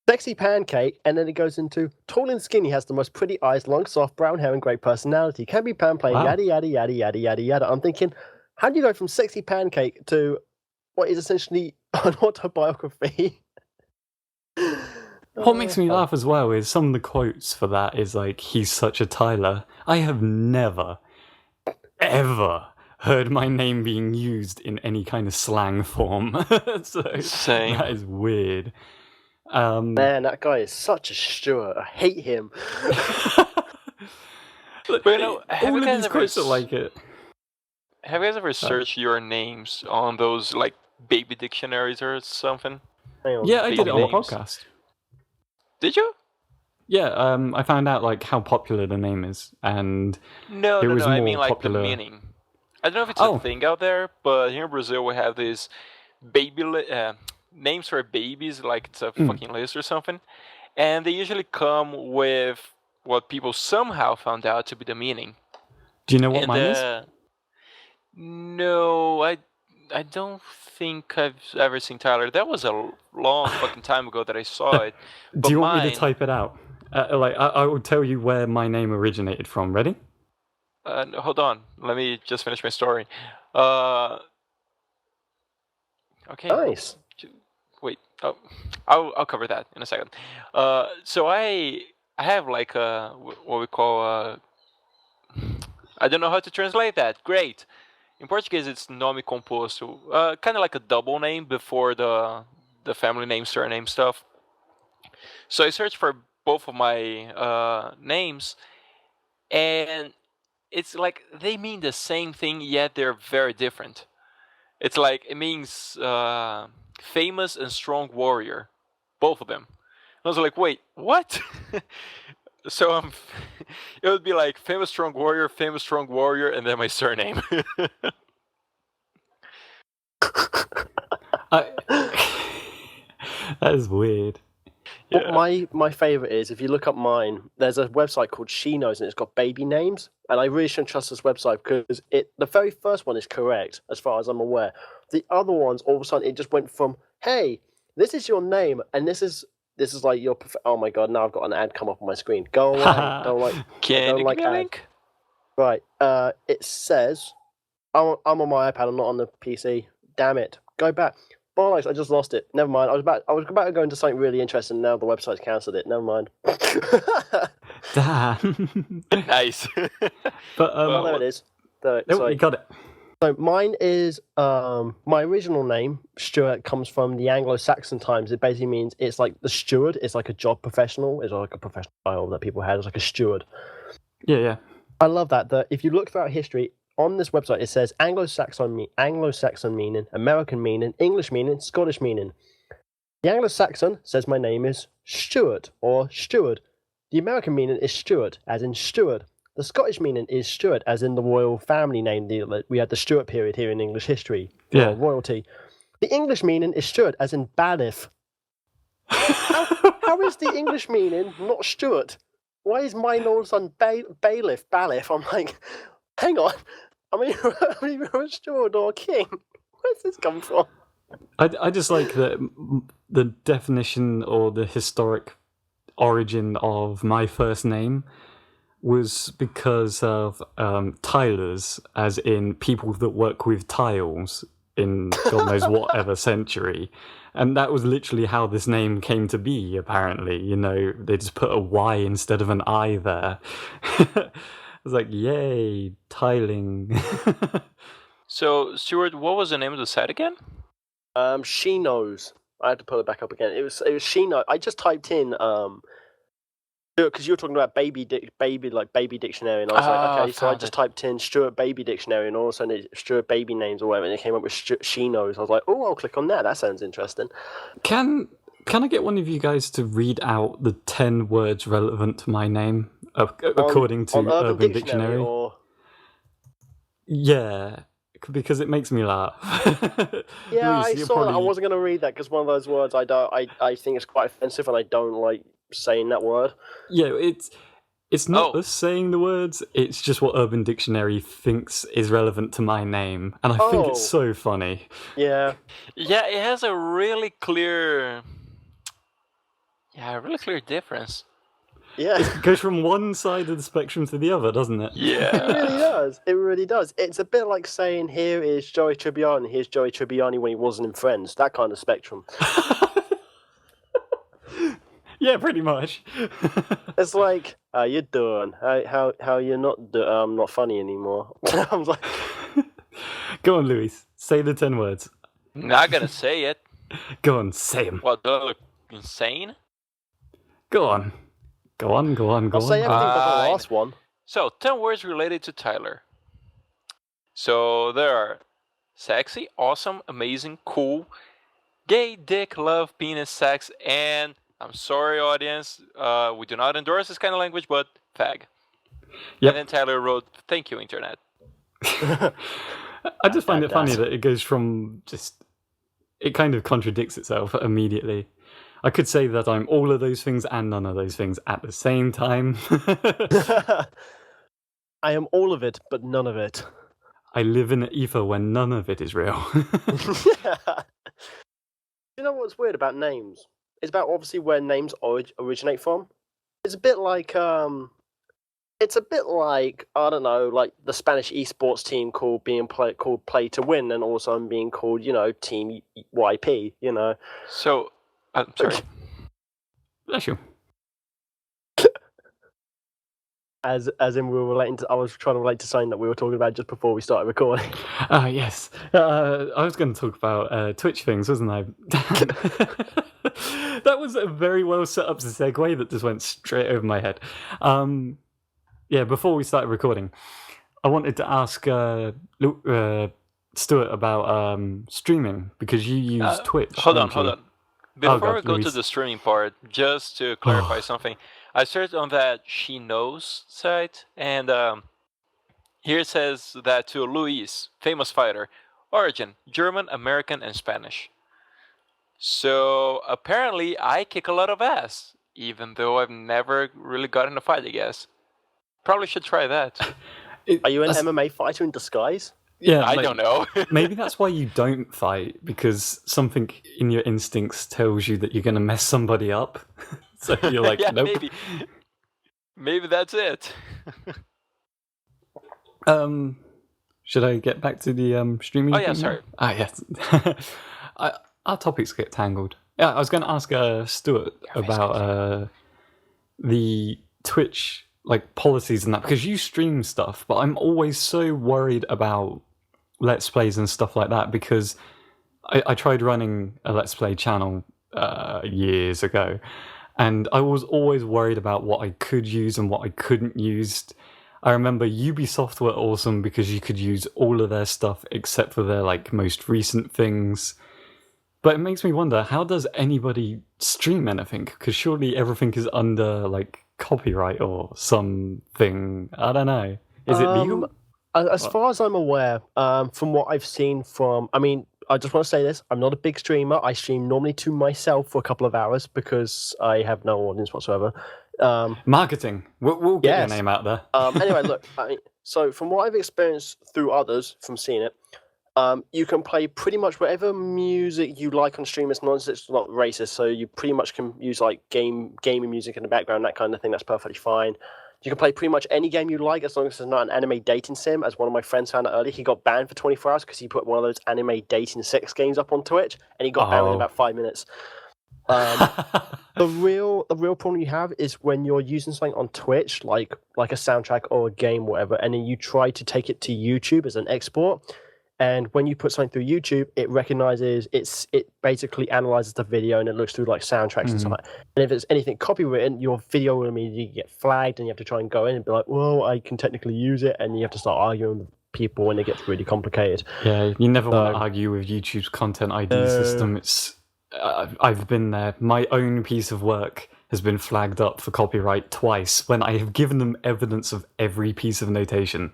Sexy pancake, and then it goes into tall and skinny, has the most pretty eyes, long soft brown hair, and great personality. Can be pan playing, Wow. yada yada yada yada yada yada. I'm thinking, how do you go from sexy pancake to what is essentially an autobiography? What makes me laugh as well is some of the quotes for that is like, "He's such a Tyler." I have never, ever heard my name being used in any kind of slang form. So Same. that is weird. Man, that guy is such a Stuart. I hate him. But you know, have all you of guys these ever quotes are like it. have you guys ever searched your names on those like baby dictionaries or something? Hang on. Yeah, I did it on the names. podcast. Did you? Yeah, I found out like how popular the name is, and No, it no, was no. I more mean like popular. the meaning. I don't know if it's Oh. a thing out there, but here in Brazil we have this names for babies, like it's a fucking list or something, and they usually come with what people somehow found out to be the meaning. Do you know what And mine is? no, I don't think I've ever seen Tyler. That was a long fucking time ago that I saw it. Do But you want me mine, to type it out? I will tell you where my name originated from. Ready? hold on, let me just finish my story. Okay. Nice. Wait. Oh, I'll cover that in a second. So I have like what we call I don't know how to translate that. Great. In Portuguese, it's nome composto. Kind of like a double name before the family name, surname stuff. So I searched for both of my names, and it's like they mean the same thing, yet they're very different. It's like it means famous and strong warrior, both of them. I was like, wait, what? So it would be like famous strong warrior, and then my surname. That is weird. Yeah. My favorite is if you look up mine. There's a website called She Knows, and it's got baby names. And I really shouldn't trust this website because the very first one is correct as far as I'm aware. The other ones, all of a sudden, it just went from hey, this is your name, and this is like your. Oh my god! Now I've got an ad come up on my screen. Go away! Don't like. Can don't you like give me a ads. link? Right. It says I'm on my iPad. I'm not on the PC. Damn it! Go back. Bollocks! I just lost it. Never mind. I was about to go into something really interesting. Now the website's cancelled it. Never mind. Damn. Nice. But Oh, there it is. Oh, So, you got it. so mine is my original name Stuart comes from the Anglo-Saxon times. It basically means it's like the steward. It's like a job professional. It's like a professional title that people had. It's like a steward. Yeah. I love that. That if you look throughout history on this website, it says Anglo-Saxon meaning, American meaning, English meaning, Scottish meaning. The Anglo-Saxon says my name is Stuart or Steward. The American meaning is Stuart, as in steward. The Scottish meaning is Stuart, as in the royal family name. We had the Stuart period here in English history. Yeah. Royalty. The English meaning is Stuart, as in bailiff. How is the English meaning not Stuart? Why is mine all of a sudden bailiff? I'm like, hang on. I mean, you're a steward or a king. Where's this come from? I just like the definition or the historic origin of my first name was because of tilers, as in people that work with tiles in God knows whatever century. And that was literally how this name came to be, apparently. You know, they just put a Y instead of an I there. I was like, yay, tiling. So, Stuart, what was the name of the site again? She Knows. I had to pull it back up again. It was She Knows. I just typed in because you were talking about baby dictionary, and I was like, okay, so I just typed in Stuart baby dictionary, and all of a sudden it's Stuart baby names or whatever, and it came up with She Knows. I was like, oh, I'll click on that. That sounds interesting. Can I get one of you guys to read out the 10 words relevant to my name according to on Urban Dictionary? Or... Yeah, because it makes me laugh. Yeah, Luis, I you're saw that. I probably- wasn't going to read that because one of those words I think it's quite offensive, and I don't like saying that word. Yeah, it's not Oh. us saying the words, it's just what Urban Dictionary thinks is relevant to my name, and I think it's so funny. Yeah. Yeah, it has a really clear difference. Yeah. It goes from one side of the spectrum to the other, doesn't it? It really does. It really does. It's a bit like saying, here is Joey Tribbiani, here's Joey Tribbiani when he wasn't in Friends. That kind of spectrum. Yeah, pretty much. It's like, how you doing? How you're not funny anymore. I'm like, Go on, Luis. Say the 10 words. Not gonna say it. Go on, say them. What, do I look insane? Go on. Go on. I'll say everything but the Fine. last one. So 10 words related to Tyler. So there are sexy, awesome, amazing, cool, gay, dick, love, penis, sex, and I'm sorry, audience, we do not endorse this kind of language, but fag. Yep. And then Tyler wrote, "Thank you, internet." I just find it funny that it goes from just... It kind of contradicts itself immediately. I could say that I'm all of those things and none of those things at the same time. I am all of it, but none of it. I live in an ether where none of it is real. You know what's weird about names? It's about obviously where names originate from. It's a bit like I don't know, like the Spanish esports team called Play to Win, and also being called Team YP. So, I'm sorry. Bless you. As in we were relating to, I was trying to relate to something that we were talking about just before we started recording. Yes. I was going to talk about Twitch things, wasn't I? That was a very well set up segue that just went straight over my head. Yeah, before we started recording, I wanted to ask Stuart about streaming, because you use Twitch. Hold on. Before we go Luis. to the streaming part, just to clarify something, I searched on that She Knows site, and here it says that to Luis, famous fighter, origin, German, American, and Spanish. So apparently I kick a lot of ass, even though I've never really gotten in a fight, I guess. Probably should try that. Are you an MMA fighter in disguise? Yeah, I don't know. Maybe that's why you don't fight, because something in your instincts tells you that you're going to mess somebody up. So you're like, yeah, nope. Maybe that's it. Should I get back to the streaming? Oh yeah, thing sorry. Now? Yes. Our topics get tangled. Yeah, I was going to ask Stuart about the Twitch policies and that, because you stream stuff, but I'm always so worried about Let's Plays and stuff like that, because I tried running a Let's Play channel years ago, and I was always worried about what I could use and what I couldn't use. I remember Ubisoft were awesome because you could use all of their stuff except for their most recent things. But it makes me wonder, how does anybody stream anything? Because surely everything is under copyright or something. I don't know. Is it legal? As far as I'm aware, from what I've seen I just want to say this, I'm not a big streamer. I stream normally to myself for a couple of hours because I have no audience whatsoever. Marketing. We'll get your name out there. Anyway, look, so from what I've experienced through others, from seeing it, you can play pretty much whatever music you like on stream, as long as it's not racist. So you pretty much can use gaming music in the background, that kind of thing. That's perfectly fine. You can play pretty much any game you like, as long as it's not an anime dating sim. As one of my friends found out earlier, he got banned for 24 hours because he put one of those anime dating sex games up on Twitch, and he got banned within about 5 minutes. The real problem you have is when you're using something on Twitch, like a soundtrack or a game, or whatever, and then you try to take it to YouTube as an export. And when you put something through YouTube, it recognizes it basically analyzes the video, and it looks through soundtracks and stuff like that. And if it's anything copywritten, your video will immediately get flagged, and you have to try and go in and be like, well, I can technically use it, and you have to start arguing with people when it gets really complicated. Yeah, you never want to argue with YouTube's content ID system. I've been there. My own piece of work has been flagged up for copyright twice when I have given them evidence of every piece of notation.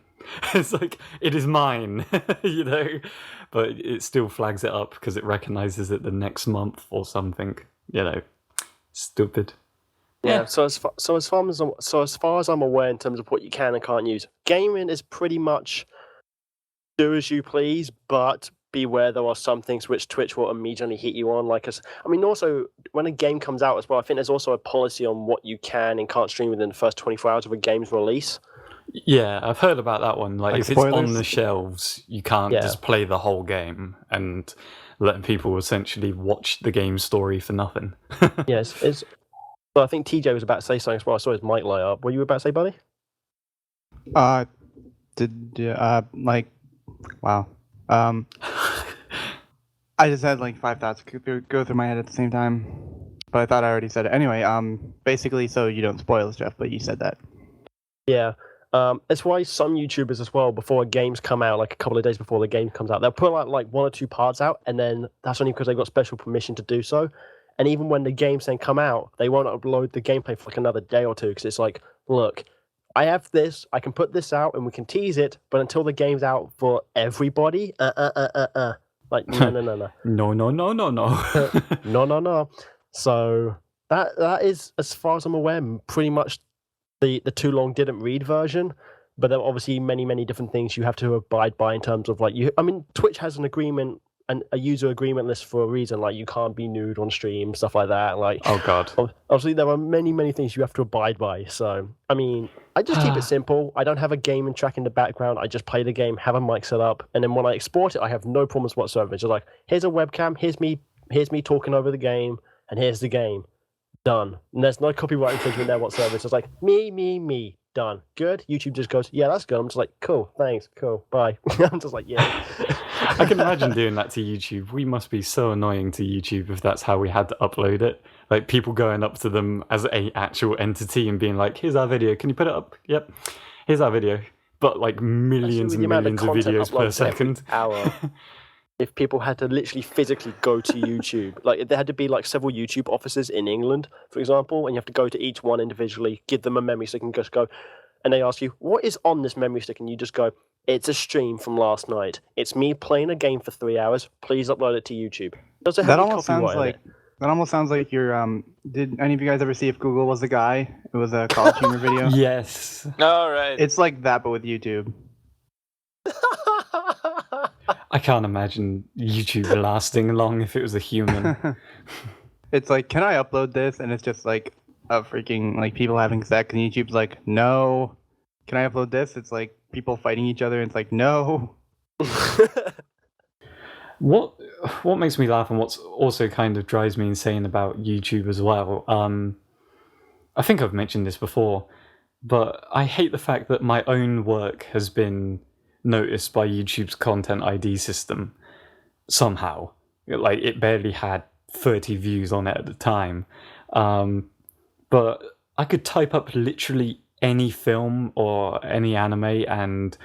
It's it is mine, but it still flags it up because it recognizes it the next month or something. Stupid. Yeah. So as far as I'm aware, in terms of what you can and can't use, gaming is pretty much do as you please, but beware there are some things which Twitch will immediately hit you on. Also when a game comes out as well, I think there's also a policy on what you can and can't stream within the first 24 hours of a game's release. Yeah, I've heard about that one. If spoilers? It's on the shelves, you can't just play the whole game and let people essentially watch the game story for nothing. Yes, so I think TJ was about to say something as well. I saw his mic light up. What were you about to say, buddy? Wow. I just had 5 thoughts go through my head at the same time, but I thought I already said it. Anyway, basically, so you don't spoil stuff, but you said that. Yeah. It's why some YouTubers as well, before games come out, like a couple of days before the game comes out, they'll put like 1 or 2 parts out, and then that's only because they've got special permission to do so. And even when the games then come out, they won't upload the gameplay for like another day or two, because it's like, look, I have this, I can put this out, and we can tease it, but until the game's out for everybody, like no. No. So that is, as far as I'm aware, pretty much the too long didn't read version. But there are obviously many different things you have to abide by in terms of like Twitch has an agreement and a user agreement list for a reason. Like you can't be nude on stream, stuff like that. Like oh god, obviously there are many things you have to abide by. So I mean, I just keep it simple. I don't have a gaming track in the background. I just play the game, have a mic set up, and then when I export it, I have no problems whatsoever. It's just like, here's a webcam, here's me talking over the game, and here's the game. Done. And there's no copyright infringement there whatsoever. It's just like me. Done. Good. YouTube just goes, yeah, that's good. I'm just like, cool, thanks, cool, bye. I'm just like, yeah. I can imagine doing that to YouTube. We must be so annoying to YouTube if that's how we had to upload it. Like people going up to them as a actual entity and being like, here's our video, can you put it up? Yep. Here's our video. But like millions and millions of videos per second. Hour. If people had to literally physically go to YouTube, like there had to be like several YouTube offices in England, for example, and you have to go to each one individually, give them a memory stick and just go, and they ask you, what is on this memory stick? And you just go, it's a stream from last night. It's me playing a game for 3 hours. Please upload it to YouTube. Does it have any copyright in it? That almost sounds like your did any of you guys ever see If Google Was the Guy? It was a college humor video. Yes. All right. It's like that, but with YouTube. I can't imagine YouTube lasting long if it was a human. It's like, can I upload this? And it's just like a freaking like people having sex, and YouTube's like, no. Can I upload this? It's like people fighting each other, and it's like, no. What makes me laugh, and what's also kind of drives me insane about YouTube as well, I think I've mentioned this before, but I hate the fact that my own work has been noticed by YouTube's content ID system somehow. Like it barely had 30 views on it at the time, but I could type up literally any film or any anime, and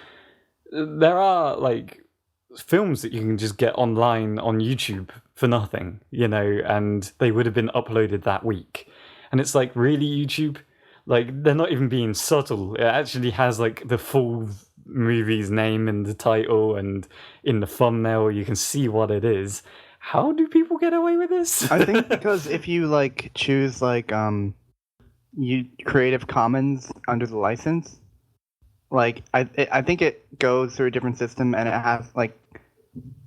there are like films that you can just get online on YouTube for nothing, and they would have been uploaded that week. And it's like, really, YouTube? Like, they're not even being subtle. It actually has like the full movie's name in the title, and in the thumbnail you can see what it is. How do people get away with this? I think because if you like choose like you Creative Commons under the license, like I think it goes through a different system, and it has like,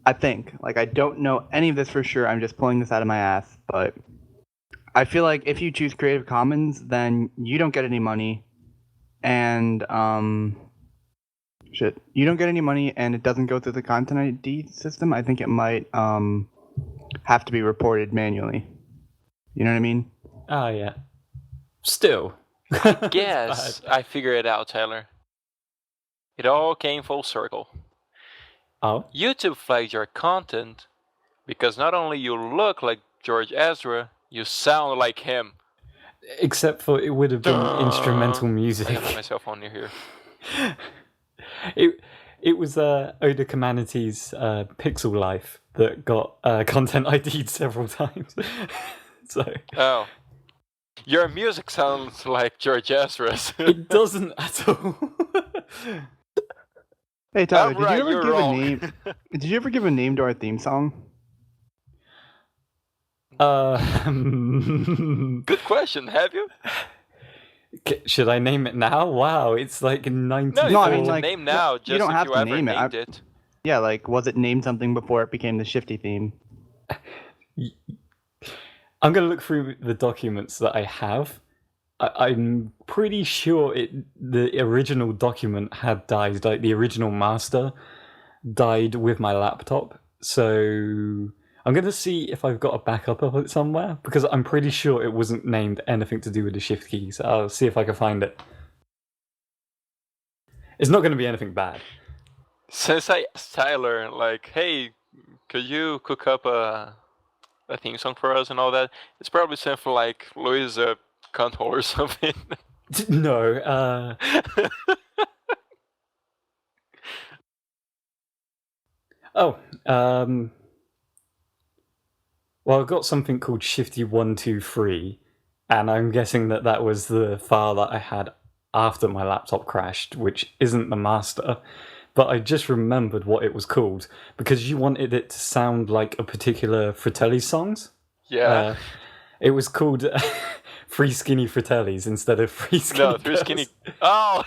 I think, like, I don't know any of this for sure, I'm just pulling this out of my ass, but I feel like if you choose Creative Commons, then you don't get any money, and you don't get any money, and it doesn't go through the content ID system. I think it might have to be reported manually. You know what I mean? Oh yeah. Still. Yes, I figured it out, Tyler. It all came full circle. Oh? YouTube flags your content because not only you look like George Ezra, you sound like him. Except for it would have been instrumental music. I have my cell phone near here. It was Oda Kamanity's Pixel Life that got content ID'd several times. So. Oh. Your music sounds like George Ezra's. It doesn't at all. Hey Tyler, Right, did you ever give a name to our theme song? Good question. Have you? Should I name it now? Wow, it's like 90. No, I mean like name now. Just you don't have to name it. it. Yeah, like was it named something before it became the Shifty theme? I'm gonna look through the documents that I have. I'm pretty sure the original document had died. Like the original master died with my laptop. So I'm gonna see if I've got a backup of it somewhere, because I'm pretty sure it wasn't named anything to do with the shift key. So I'll see if I can find it. It's not gonna be anything bad. Since I asked Tyler, like, hey, could you cook up a theme song for us and all that, it's probably something like Louisa Cunthole or something. No, Oh, well, I've got something called Shifty 123, and I'm guessing that was the file that I had after my laptop crashed, which isn't the master. But I just remembered what it was called because you wanted it to sound like a particular Fratellis songs. Yeah. It was called Free Skinny Fratellis instead of Free Skinny. No, Free Skinny. Oh.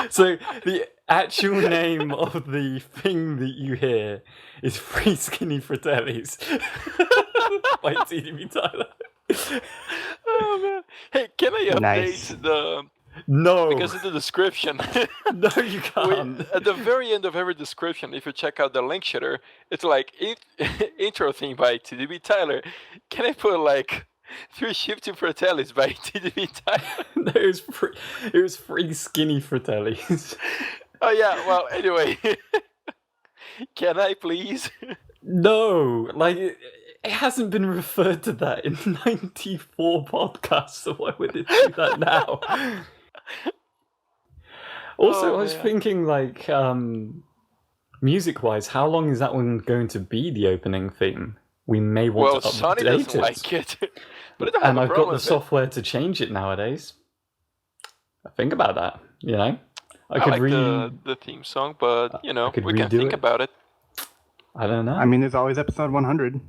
So the actual name of the thing that you hear is Free Skinny Fratellis by TDBTyler. Oh man. Hey, can I update Nice. the? No, Because in the description. no, you can't. At the very end of every description, if you check out the link shitter, it's like intro theme by TDBTyler. Can I put like 3 Shifty Fratellis by TDBTyler? No, it was Free Skinny Fratellis. Oh yeah. Well, anyway, can I please? No, like it hasn't been referred to that in 94 podcasts, so why would it do that now? Also, I was thinking, like, music-wise, how long is that one going to be the opening theme? We may want to update Sonny doesn't it. like it, but I don't have And a I've problem got the with software to change it nowadays. Think about that, you know? I could like the theme song, but you know, could we can redo think it. about it. I don't know. I mean, there's always episode 100.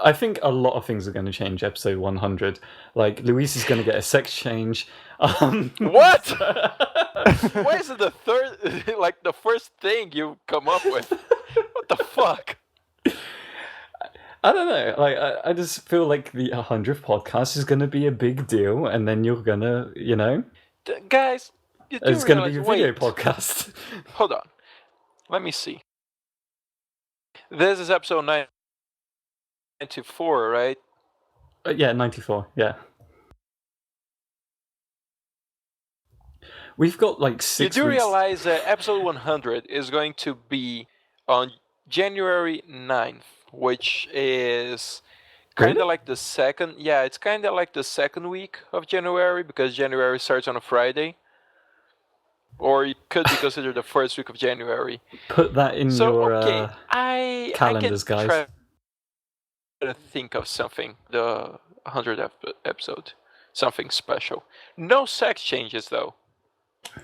I think a lot of things are going to change episode 100. Like, Luis is going to get a sex change. What? Why is it the third, like the first thing you come up with? What the fuck? I don't know. Like, I just feel like the 100th podcast is going to be a big deal, and then you're going to, you know, Guys, you do it's going to be a realize- video wait, podcast. Hold on. Let me see. This is episode 94, right? Yeah, 94. Yeah. We've got like 6 You do weeks. realize that episode 100 is going to be on January 9th, which is kind of Really? like the second. Yeah, it's kind of like the second week of January because January starts on a Friday. Or it could be considered the first week of January. Put that in So, your okay, I calendars, can guys. try to think of something, the 100th episode. Something special. No sex changes, though.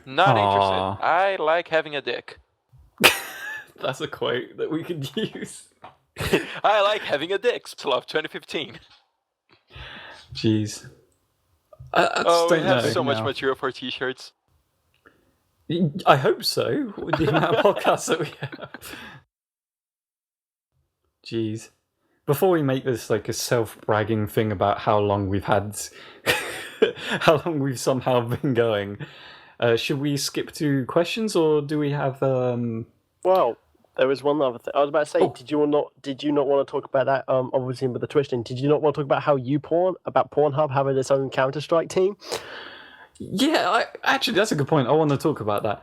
Not Aw. interested. I like having a dick. That's a quote that we could use. I like having a dick. SpartanSloth 2015. Jeez. I just Oh, we don't have know. so much No. material for t-shirts. I hope so, with the amount of podcasts that we have. Jeez. Before we make this like a self-bragging thing about how long we've had, how long we've somehow been going, should we skip to questions, or do we have? Well, there was one other thing. I was about to say, Oh. did you not want to talk about that? Obviously with the Twitch thing, did you not want to talk about how Pornhub having its own Counter-Strike team? Yeah, actually, that's a good point. I want to talk about that.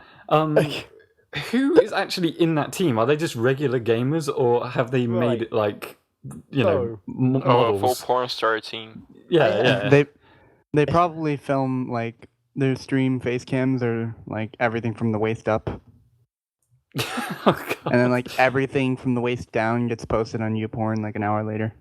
Who is actually in that team? Are they just regular gamers, or have they made Right. it like, you know, No. Oh, a full models? porn star team. Yeah. They probably film like their stream face cams are like everything from the waist up, Oh, God. and then like everything from the waist down gets posted on YouPorn like an hour later.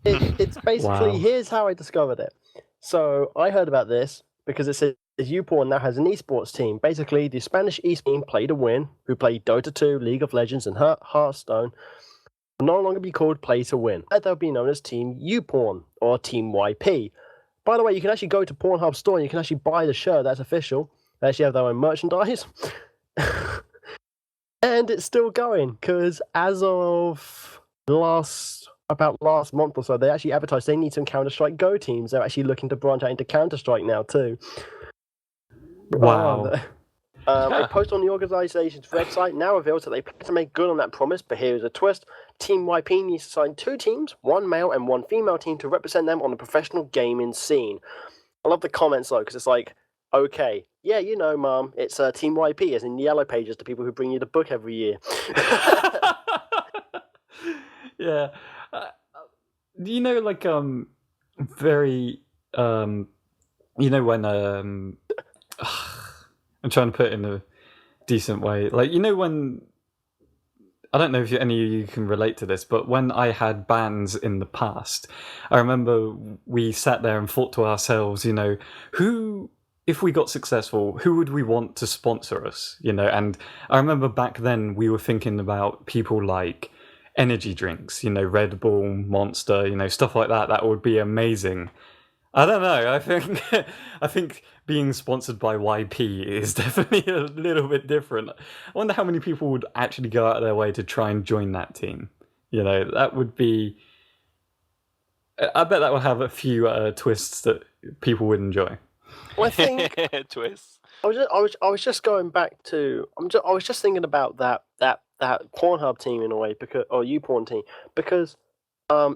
It's basically, Wow. here's how I discovered it. So I heard about this because it says YouPorn now has an esports team. Basically, the Spanish esports team Play to Win, who play Dota 2, League of Legends, and Hearthstone, will no longer be called Play to Win. They'll be known as Team YouPorn or Team YP. By the way, you can actually go to Pornhub store and you can actually buy the shirt. That's official. They actually have their own merchandise. And it's still going because as of last month or so, they actually advertised they need some Counter-Strike Go teams. They're actually looking to branch out into Counter-Strike now too. Wow. A post on the organization's website now reveals that they plan to make good on that promise, but here's a twist. Team YP needs to sign 2 teams, 1 male and 1 female team, to represent them on the professional gaming scene. I love the comments though, because it's like, okay, yeah, you know, Mum, it's Team YP, as in the Yellow Pages, the people who bring you the book every year. Yeah. You know, like very you know when I'm trying to put it in a decent way. Like, you know when I don't know if any of you can relate to this, but when I had bands in the past, I remember we sat there and thought to ourselves, who, if we got successful, who would we want to sponsor us? And I remember back then we were thinking about people like energy drinks, Red Bull, Monster, stuff like that. That would be amazing. I don't know. I think being sponsored by YP is definitely a little bit different. I wonder how many people would actually go out of their way to try and join that team. That would be. I bet that would have a few twists that people would enjoy. Well, I think twists. I was just going back to. I was just thinking about that Pornhub team in a way, or YouPorn team, because.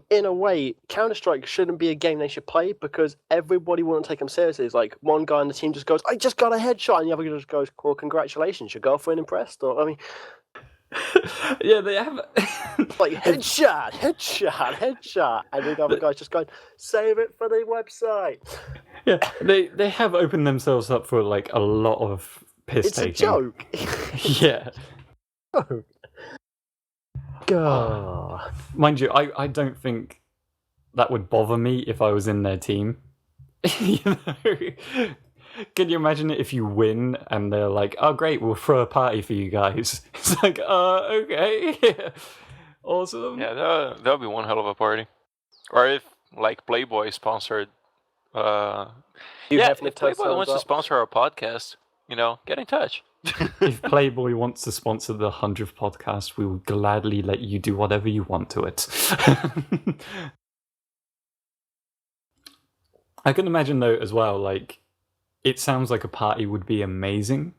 In a way, Counter-Strike shouldn't be a game they should play because everybody wouldn't take them seriously. It's like one guy on the team just goes, "I just got a headshot," and the other guy just goes, "Well, congratulations, your girlfriend impressed." Or yeah, they have like headshot, and the other guy's just going, "Save it for the website." Yeah, they have opened themselves up for like a lot of piss taking. It's a joke. Yeah. God. Mind you, I don't think that would bother me if I was in their team. Can you imagine it if you win and they're like, "Oh great, we'll throw a party for you guys." It's like, okay. Awesome. Yeah, that would be one hell of a party. Or if like Playboy sponsored if Playboy wants to sponsor our podcast, get in touch. If Playboy wants to sponsor the 100th podcast, we will gladly let you do whatever you want to it. I can imagine though as well, like, it sounds like a party would be amazing,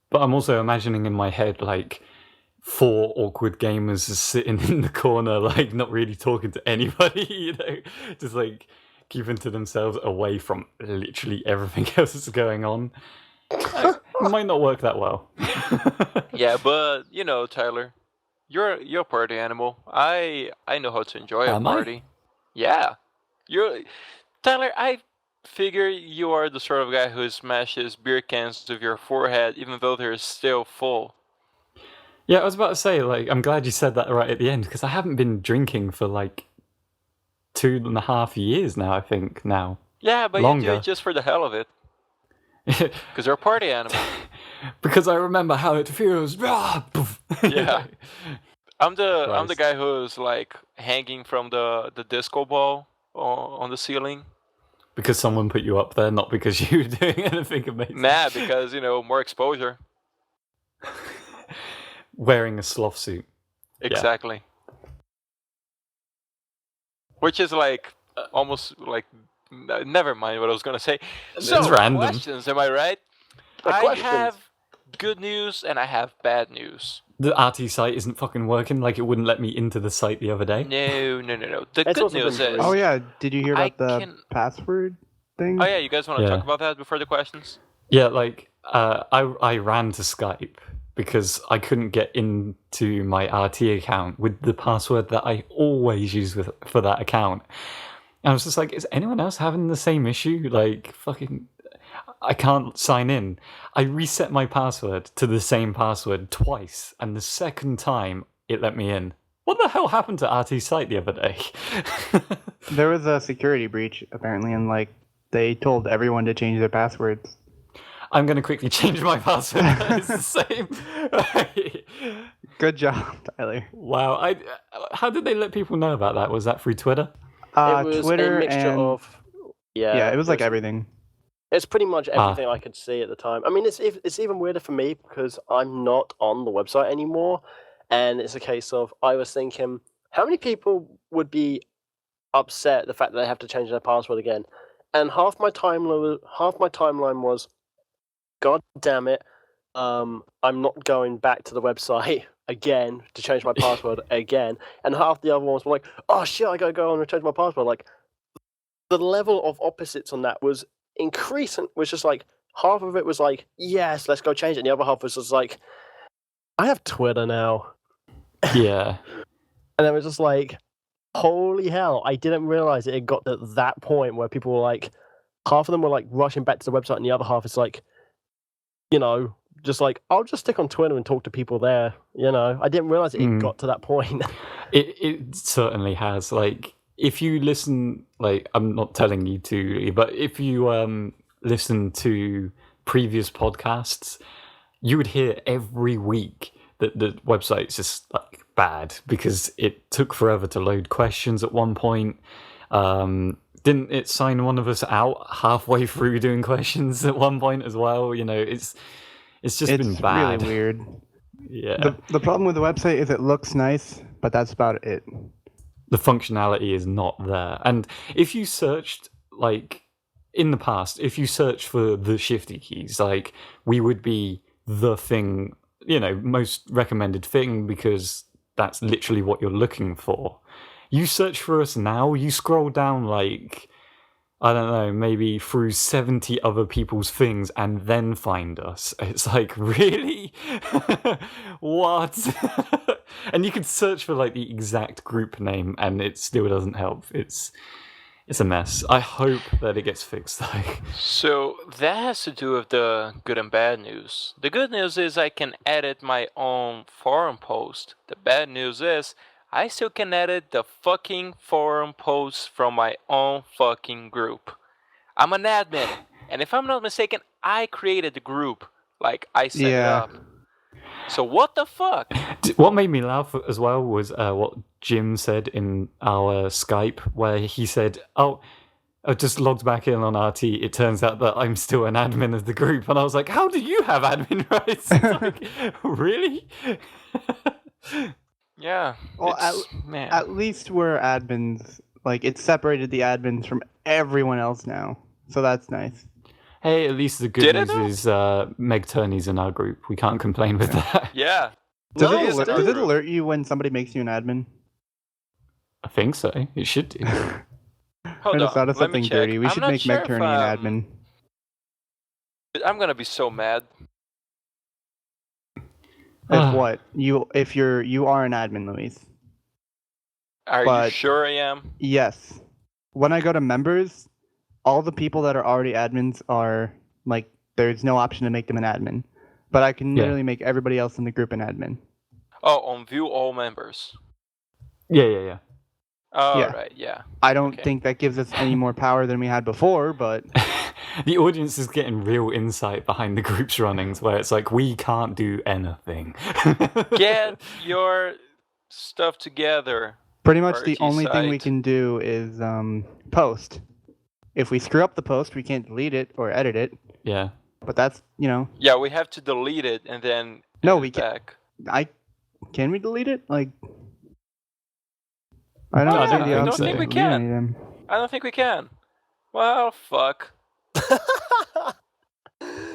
but I'm also imagining in my head like 4 awkward gamers sitting in the corner, like not really talking to anybody, just like keeping to themselves away from literally everything else that's going on. It might not work that well. Yeah, but Tyler, you're a party animal. I know how to enjoy a party. Yeah, Tyler. I figure you are the sort of guy who smashes beer cans with your forehead, even though they're still full. Yeah, I was about to say, like, I'm glad you said that right at the end because I haven't been drinking for like 2.5 years now. I think now. Yeah, but Longer. You do it just for the hell of it. Because you're a party animal. Because I remember how it feels. Yeah. I'm the guy who's like hanging from the disco ball on the ceiling. Because someone put you up there, not because you were doing anything amazing. Nah, because more exposure. Wearing a sloth suit. Exactly. Yeah. Which is like almost like. Never mind what I was going to say. So, it's random. Questions, am I right? I have good news and I have bad news. The RT site isn't fucking working, like it wouldn't let me into the site the other day? No. The good news is... Oh yeah, did you hear about the password thing? Oh yeah, you guys want to talk about that before the questions? Yeah, like, I ran to Skype because I couldn't get into my RT account with the password that I always use for that account. I was just like, is anyone else having the same issue? Like, fucking, I can't sign in. I reset my password to the same password twice, and the second time it let me in. What the hell happened to RT site the other day? There was a security breach, apparently, and like they told everyone to change their passwords. I'm going to quickly change my password. It's the same. Good job, Tyler. Wow. How did they let people know about that? Was that through Twitter? It was Twitter a mixture of... Yeah, it was like everything. It's pretty much everything I could see at the time. I mean, it's even weirder for me because I'm not on the website anymore, and it's a case of I was thinking, how many people would be upset at the fact that they have to change their password again? And half my timeline was, God damn it, I'm not going back to the website again to change my password again. And half the other ones were like, oh shit, I gotta go on and change my password. Like, the level of opposites on that was increasing. Was just like, half of it was like, yes, let's go change it. And the other half was just like, I have Twitter now. Yeah. And it was just like, holy hell, I didn't realize it had got to that point where people were like, half of them were like rushing back to the website and the other half is like, just like, I'll just stick on Twitter and talk to people there. You know, I didn't realize it got to that point. It certainly has. Like, if you listen, like, I'm not telling you to, but if you listen to previous podcasts, you would hear every week that the website's just like bad because it took forever to load questions at one point. Didn't it sign one of us out halfway through doing questions at one point as well? You know, it's been bad. It's really weird. Yeah. The problem with the website is it looks nice, but that's about it. The functionality is not there. And if you searched, like, in the past, if you search for the Shifty keys, like, we would be the thing, you know, most recommended thing because that's literally what you're looking for. You search for us now, you scroll down, like, I don't know, maybe through 70 other people's things and then find us. It's like, really? What? And you could search for like the exact group name and it still doesn't help. It's a mess. I hope that it gets fixed though. So that has to do with the good and bad news. The good news is I can edit my own forum post. The bad news is I still can edit the fucking forum posts from my own fucking group. I'm an admin, and if I'm not mistaken, I created the group. Like, I set it up. So what the fuck? What made me laugh as well was what Jim said in our Skype, where he said, "Oh, I just logged back in on RT. It turns out that I'm still an admin of the group." And I was like, "How do you have admin rights?" Like, really? Yeah. Well, at least we're admins. Like, it's separated the admins from everyone else now. So that's nice. Hey, at least the good news is Meg Turney's in our group. We can't complain with that. Yeah. Does it alert you when somebody makes you an admin? I think so. It should do. Hold on. Thought of something dirty. We should make Meg Turney an admin. I'm gonna be so mad. If what? You are an admin, Luis. Are you sure I am? Yes. When I go to members, all the people that are already admins are like, there's no option to make them an admin. But I can literally make everybody else in the group an admin. Oh, on view all members. Yeah. Oh, right, yeah. I don't think that gives us any more power than we had before, but the audience is getting real insight behind the group's runnings, where it's like, we can't do anything. Get your stuff together. Pretty much the only thing we can do is post. If we screw up the post, we can't delete it or edit it. Yeah. But that's, Yeah, we have to delete it and then No, we can't. Can we delete it? Like, I don't think we can. I don't think we can. Well, fuck.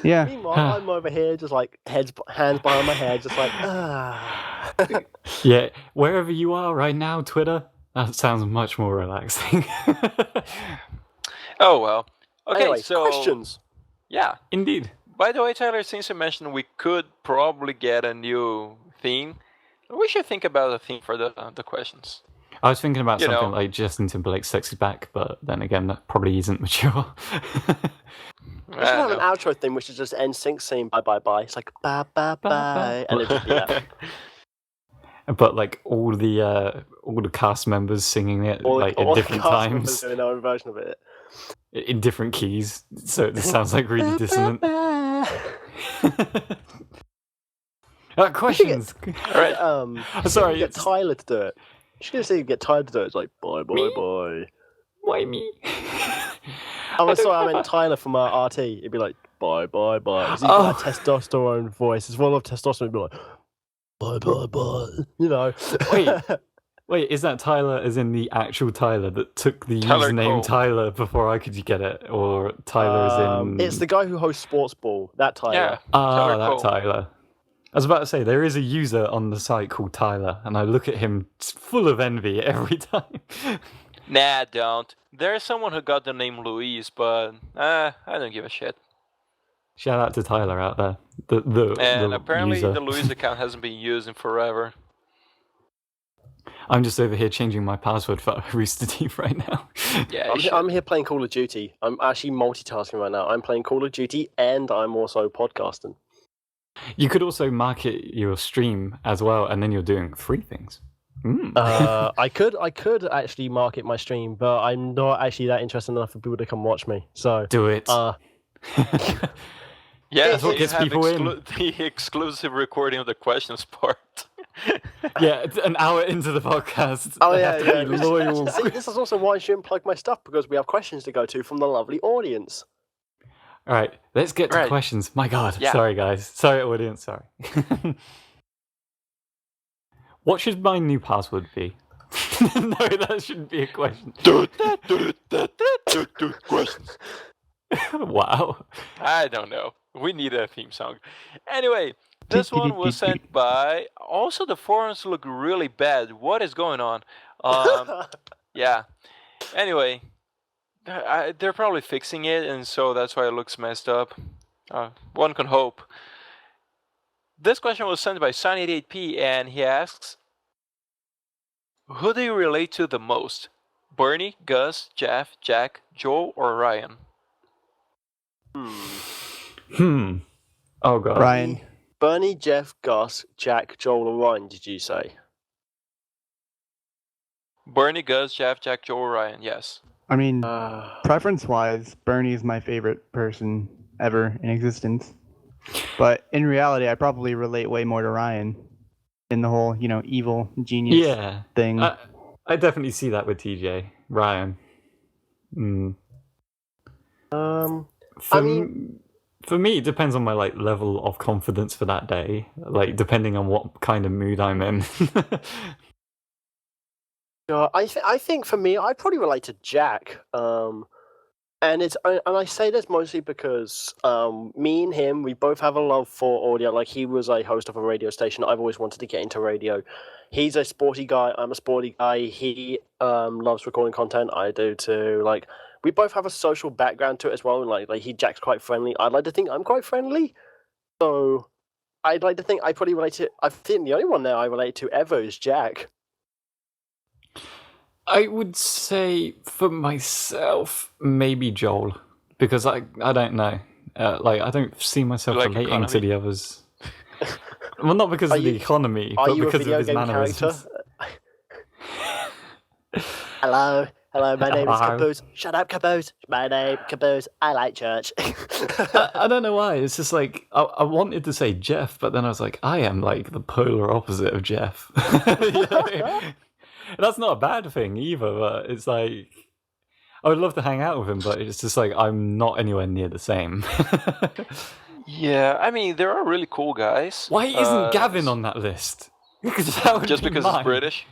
Yeah. Meanwhile, I'm over here just like hands behind my head, just like Yeah, wherever you are right now, Twitter, that sounds much more relaxing. Oh well. Okay, anyway, so questions. Yeah, indeed. By the way, Tyler, since you mentioned we could probably get a new theme, we should think about a theme for the questions. I was thinking about something like Justin Timberlake's "Sexy Back," but then again, that probably isn't mature. We should have an outro thing which is just NSYNC saying bye bye bye. It's like bye bye bye, and it'd be that. But like all the cast members singing it at different times, doing their own version of it in different keys, so it sounds like really dissonant. Questions. All right. Sorry. Get Tyler to do it. She's gonna say you get Tyler to do it. It's like bye bye bye. Why me? I'm sorry, I meant Tyler from RT. It'd be like bye bye bye. He's got that testosterone voice. It's full of testosterone. It'd be like bye bye bye. Wait, is that Tyler as in the actual Tyler that took the Tyler username Cole. Tyler before I could get it? Or Tyler as in... It's the guy who hosts Sports Ball, that Tyler. Yeah. Tyler Cole. Tyler. I was about to say, there is a user on the site called Tyler, and I look at him full of envy every time. Nah, don't. There's someone who got the name Luis, but I don't give a shit. Shout out to Tyler out there. And apparently user. the Luis account hasn't been used in forever. I'm just over here changing my password for Rooster Teeth right now. Yeah, I'm here playing Call of Duty. I'm actually multitasking right now. I'm playing Call of Duty and I'm also podcasting. You could also market your stream as well, and then you're doing 3 things. I could actually market my stream, but I'm not actually that interested enough for people to come watch me. So Do it. Yeah, That's so what you gets have people in. the exclusive recording of the questions part. Yeah, it's an hour into the podcast. Oh they yeah, have to yeah. be loyal. See, this is also why I shouldn't plug my stuff, because we have questions to go to from the lovely audience. All right, let's get to Right. questions. My God, Yeah. sorry guys, sorry audience, sorry. What should my new password be? No, that shouldn't be a question. Questions. Wow. I don't know. We need a theme song. Anyway, this one was sent by. Also, the forums look really bad. What is going on? Yeah. Anyway, they're probably fixing it, and so that's why it looks messed up. One can hope. This question was sent by Sunny88P, and he asks, who do you relate to the most? Bernie, Gus, Jeff, Jack, Joel, or Ryan? Oh God. Ryan. Bernie, Jeff, Gus, Jack, Joel, or Ryan, did you say? Bernie, Gus, Jeff, Jack, Joel, Ryan, yes. I mean, preference-wise, Bernie is my favorite person ever in existence. But in reality, I probably relate way more to Ryan in the whole, evil genius thing. I definitely see that with TJ. Ryan. For me, it depends on my level of confidence for that day. Depending on what kind of mood I'm in. I think for me, I'd probably relate to Jack. And I say this mostly because me and him, we both have a love for audio. Like, he was a host of a radio station. I've always wanted to get into radio. He's a sporty guy. I'm a sporty guy. He loves recording content. I do too. Like, we both have a social background to it as well. And Jack's quite friendly. I'd like to think I'm quite friendly. So I'd like to think I probably relate to. I think the only one there I relate to ever is Jack. I would say for myself, maybe Joel, because I don't know, I don't see myself relating economy? to the others. Well, not because of the economy, but because of his mannerisms. Hello, my name is Caboose. Shut up, Caboose. My name Caboose. I like church. I don't know why. It's just I wanted to say Jeff, but then I was like, I am the polar opposite of Jeff. That's not a bad thing either, but it's I would love to hang out with him, but it's just I'm not anywhere near the same. Yeah, I mean, there are really cool guys. Why isn't Gavin on that list? Just because he's British?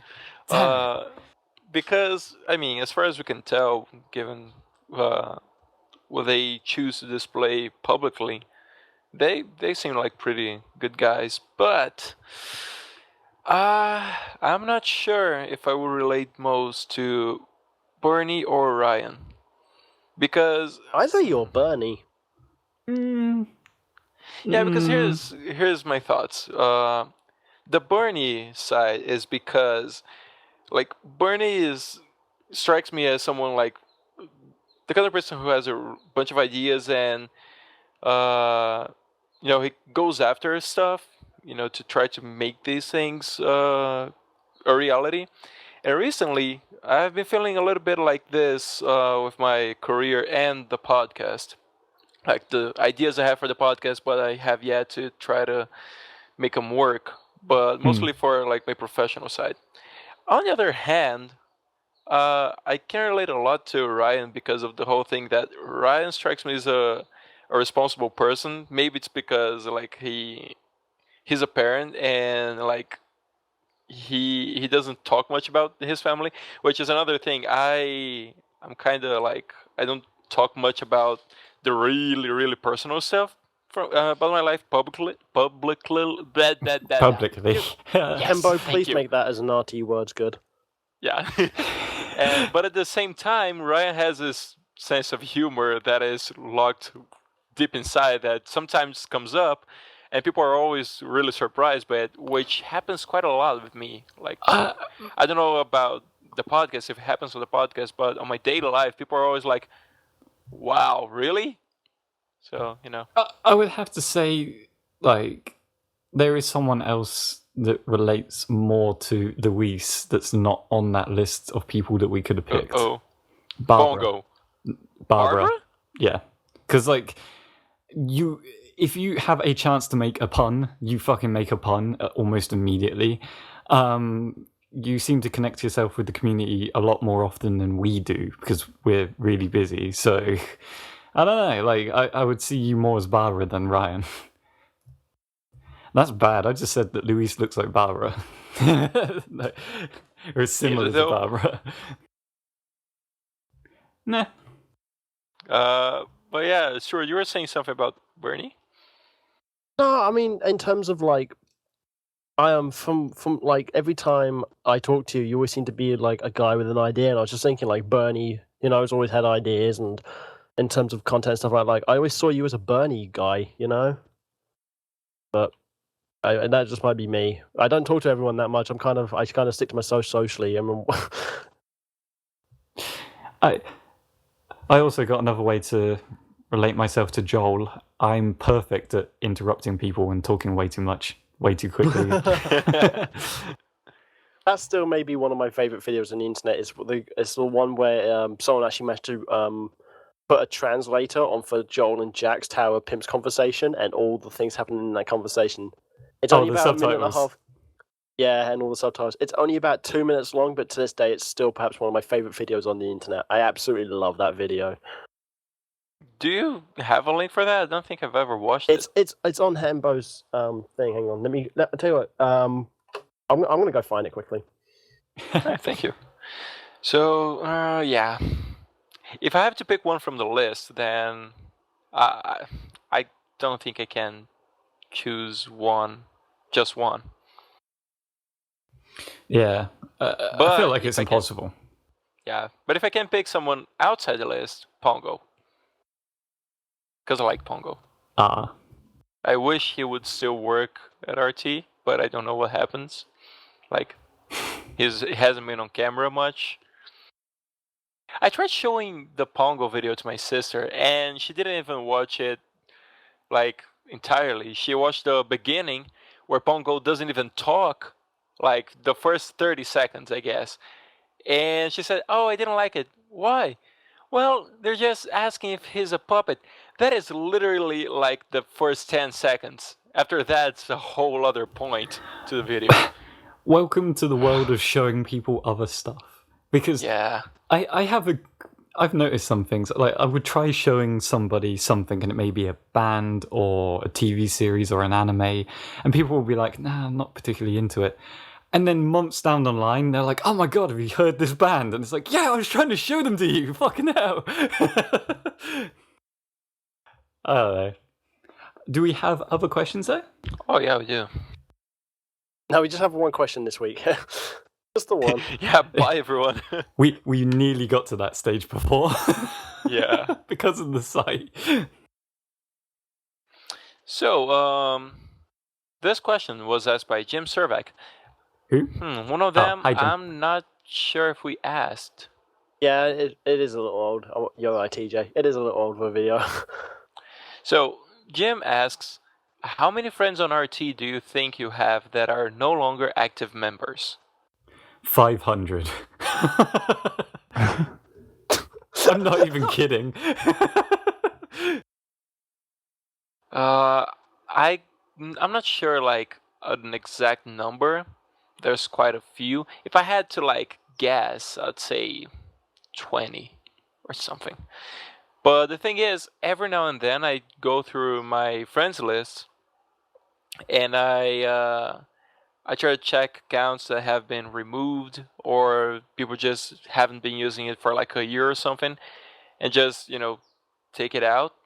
Because, I mean, as far as we can tell, given what they choose to display publicly, they seem like pretty good guys, but I'm not sure if I would relate most to Bernie or Ryan. Because I say you're Bernie. Yeah, because here's my thoughts. The Bernie side is because Bernie strikes me as someone the kind of person who has a bunch of ideas and he goes after stuff, to try to make these things a reality. And recently, I've been feeling a little bit like this with my career and the podcast. Like the ideas I have for the podcast, but I have yet to try to make them work. But mostly for my professional side. On the other hand, I can relate a lot to Ryan because of the whole thing that Ryan strikes me as a responsible person. Maybe it's because he's a parent and he doesn't talk much about his family, which is another thing. I'm kind of I don't talk much about the really really personal stuff about my life publicly. Hembo, please make that as naughty words good. Yeah. But at the same time, Ryan has this sense of humor that is locked deep inside that sometimes comes up, and people are always really surprised by it, which happens quite a lot with me. I don't know about the podcast, if it happens with the podcast, but on my daily life, people are always like, wow, really? So, I would have to say, there is someone else that relates more to Luis that's not on that list of people that we could have picked. Barbara. Bongo. Barbara? Yeah. Because, like, if you have a chance to make a pun, you fucking make a pun almost immediately. You seem to connect yourself with the community a lot more often than we do because we're really busy. So, I don't know. Like, I would see you more as Barbara than Ryan. That's bad. I just said that Luis looks like Barbara. No, or similar to Barbara. Nah. But yeah, Stuart, you were saying something about Bernie? No, I mean, in terms of like, I am from like every time I talk to you, you always seem to be like a guy with an idea, and I was just thinking like Bernie, has always had ideas, and in terms of content stuff like I always saw you as a Bernie guy, but. And that just might be me. I don't talk to everyone that much. I kind of stick to myself socially. I also got another way to relate myself to Joel. I'm perfect at interrupting people and talking way too much, way too quickly. That's still maybe one of my favorite videos on the internet. It's the one where someone actually managed to put a translator on for Joel and Jack's Tower Pimps conversation, and all the things happening in that conversation. It's only about a minute and a half. Yeah, and all the subtitles. It's only about 2 minutes long, but to this day, it's still perhaps one of my favorite videos on the internet. I absolutely love that video. Do you have a link for that? I don't think I've ever watched it. It's on Hambo's thing. Hang on, I'll tell you what. I'm gonna go find it quickly. Thank you. So yeah, if I have to pick one from the list, then I don't think I can choose one. Just one. Yeah, I feel like it's impossible. Yeah, but if I can pick someone outside the list, Pongo. Because I like Pongo. I wish he would still work at RT, but I don't know what happens. Like, he hasn't been on camera much. I tried showing the Pongo video to my sister, and she didn't even watch it, like, entirely. She watched the beginning, where Pongo doesn't even talk, like the first 30 seconds, I guess. And she said, "Oh, I didn't like it." Why? Well, they're just asking if he's a puppet. That is literally like the first 10 seconds. After that, it's a whole other point to the video. Welcome to the world of showing people other stuff. Because I've noticed some things. Like, I would try showing somebody something, and it may be a band or a TV series or an anime, and people will be like, "Nah, I'm not particularly into it." And then months down the line, they're like, "Oh my god, have you heard this band?" And it's like, "Yeah, I was trying to show them to you. Fucking hell." I don't know. Do we have other questions though? Oh yeah, we do. No, we just have one question this week. Just the one. Yeah, bye everyone. We nearly got to that stage before. Yeah. Because of the site. So, this question was asked by Jim Servac. Who? One of them, hi, Jim. I'm not sure if we asked. Yeah, it is a little old. You're right, TJ. It is a little old for a video. So, Jim asks, how many friends on RT do you think you have that are no longer active members? 500. I'm not even kidding. I'm not sure like an exact number. There's quite a few. If I had to like guess, I'd say 20 or something. But the thing is, every now and then I go through my friends list and I try to check accounts that have been removed or people just haven't been using it for like a year or something, and just take it out,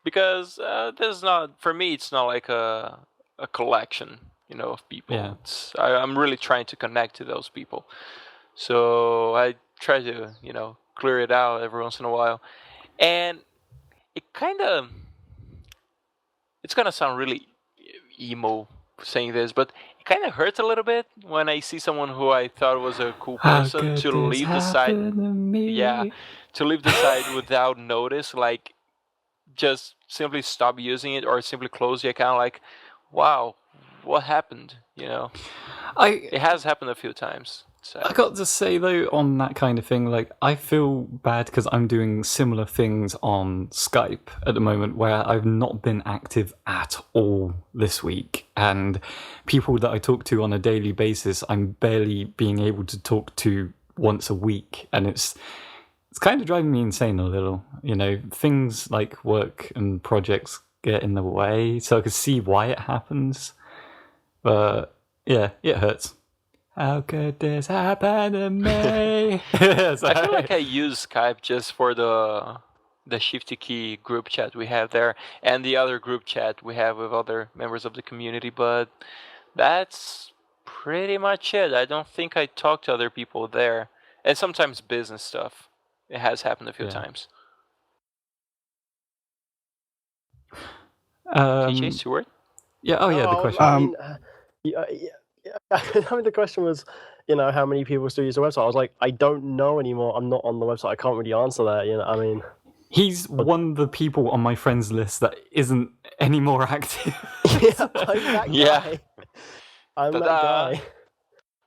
because this is not, for me, it's not like a collection of people. Yeah. I'm really trying to connect to those people, so I try to clear it out every once in a while, and it's gonna sound really emo saying this, but it kind of hurts a little bit when I see someone who I thought was a cool person to leave the site. Yeah, to leave the site without notice, like just simply stop using it or simply close the account. Like, wow, what happened, It has happened a few times. So. I got to say, though, on that kind of thing, like, I feel bad because I'm doing similar things on Skype at the moment where I've not been active at all this week. And people that I talk to on a daily basis, I'm barely being able to talk to once a week. And it's kind of driving me insane a little. Things like work and projects get in the way. So I can see why it happens. But, yeah, it hurts. How could this happen to me? I feel like I use Skype just for the Shifty Key group chat we have there and the other group chat we have with other members of the community, but that's pretty much it. I don't think I talk to other people there. And sometimes business stuff. It has happened a few times. TJ, Stuart? Yeah, the question. The question was, how many people still use the website? I was like, I don't know anymore. I'm not on the website. I can't really answer that. He's one of the people on my friends list that isn't any more active. Yeah, I'm that guy. Yeah. I'm that guy.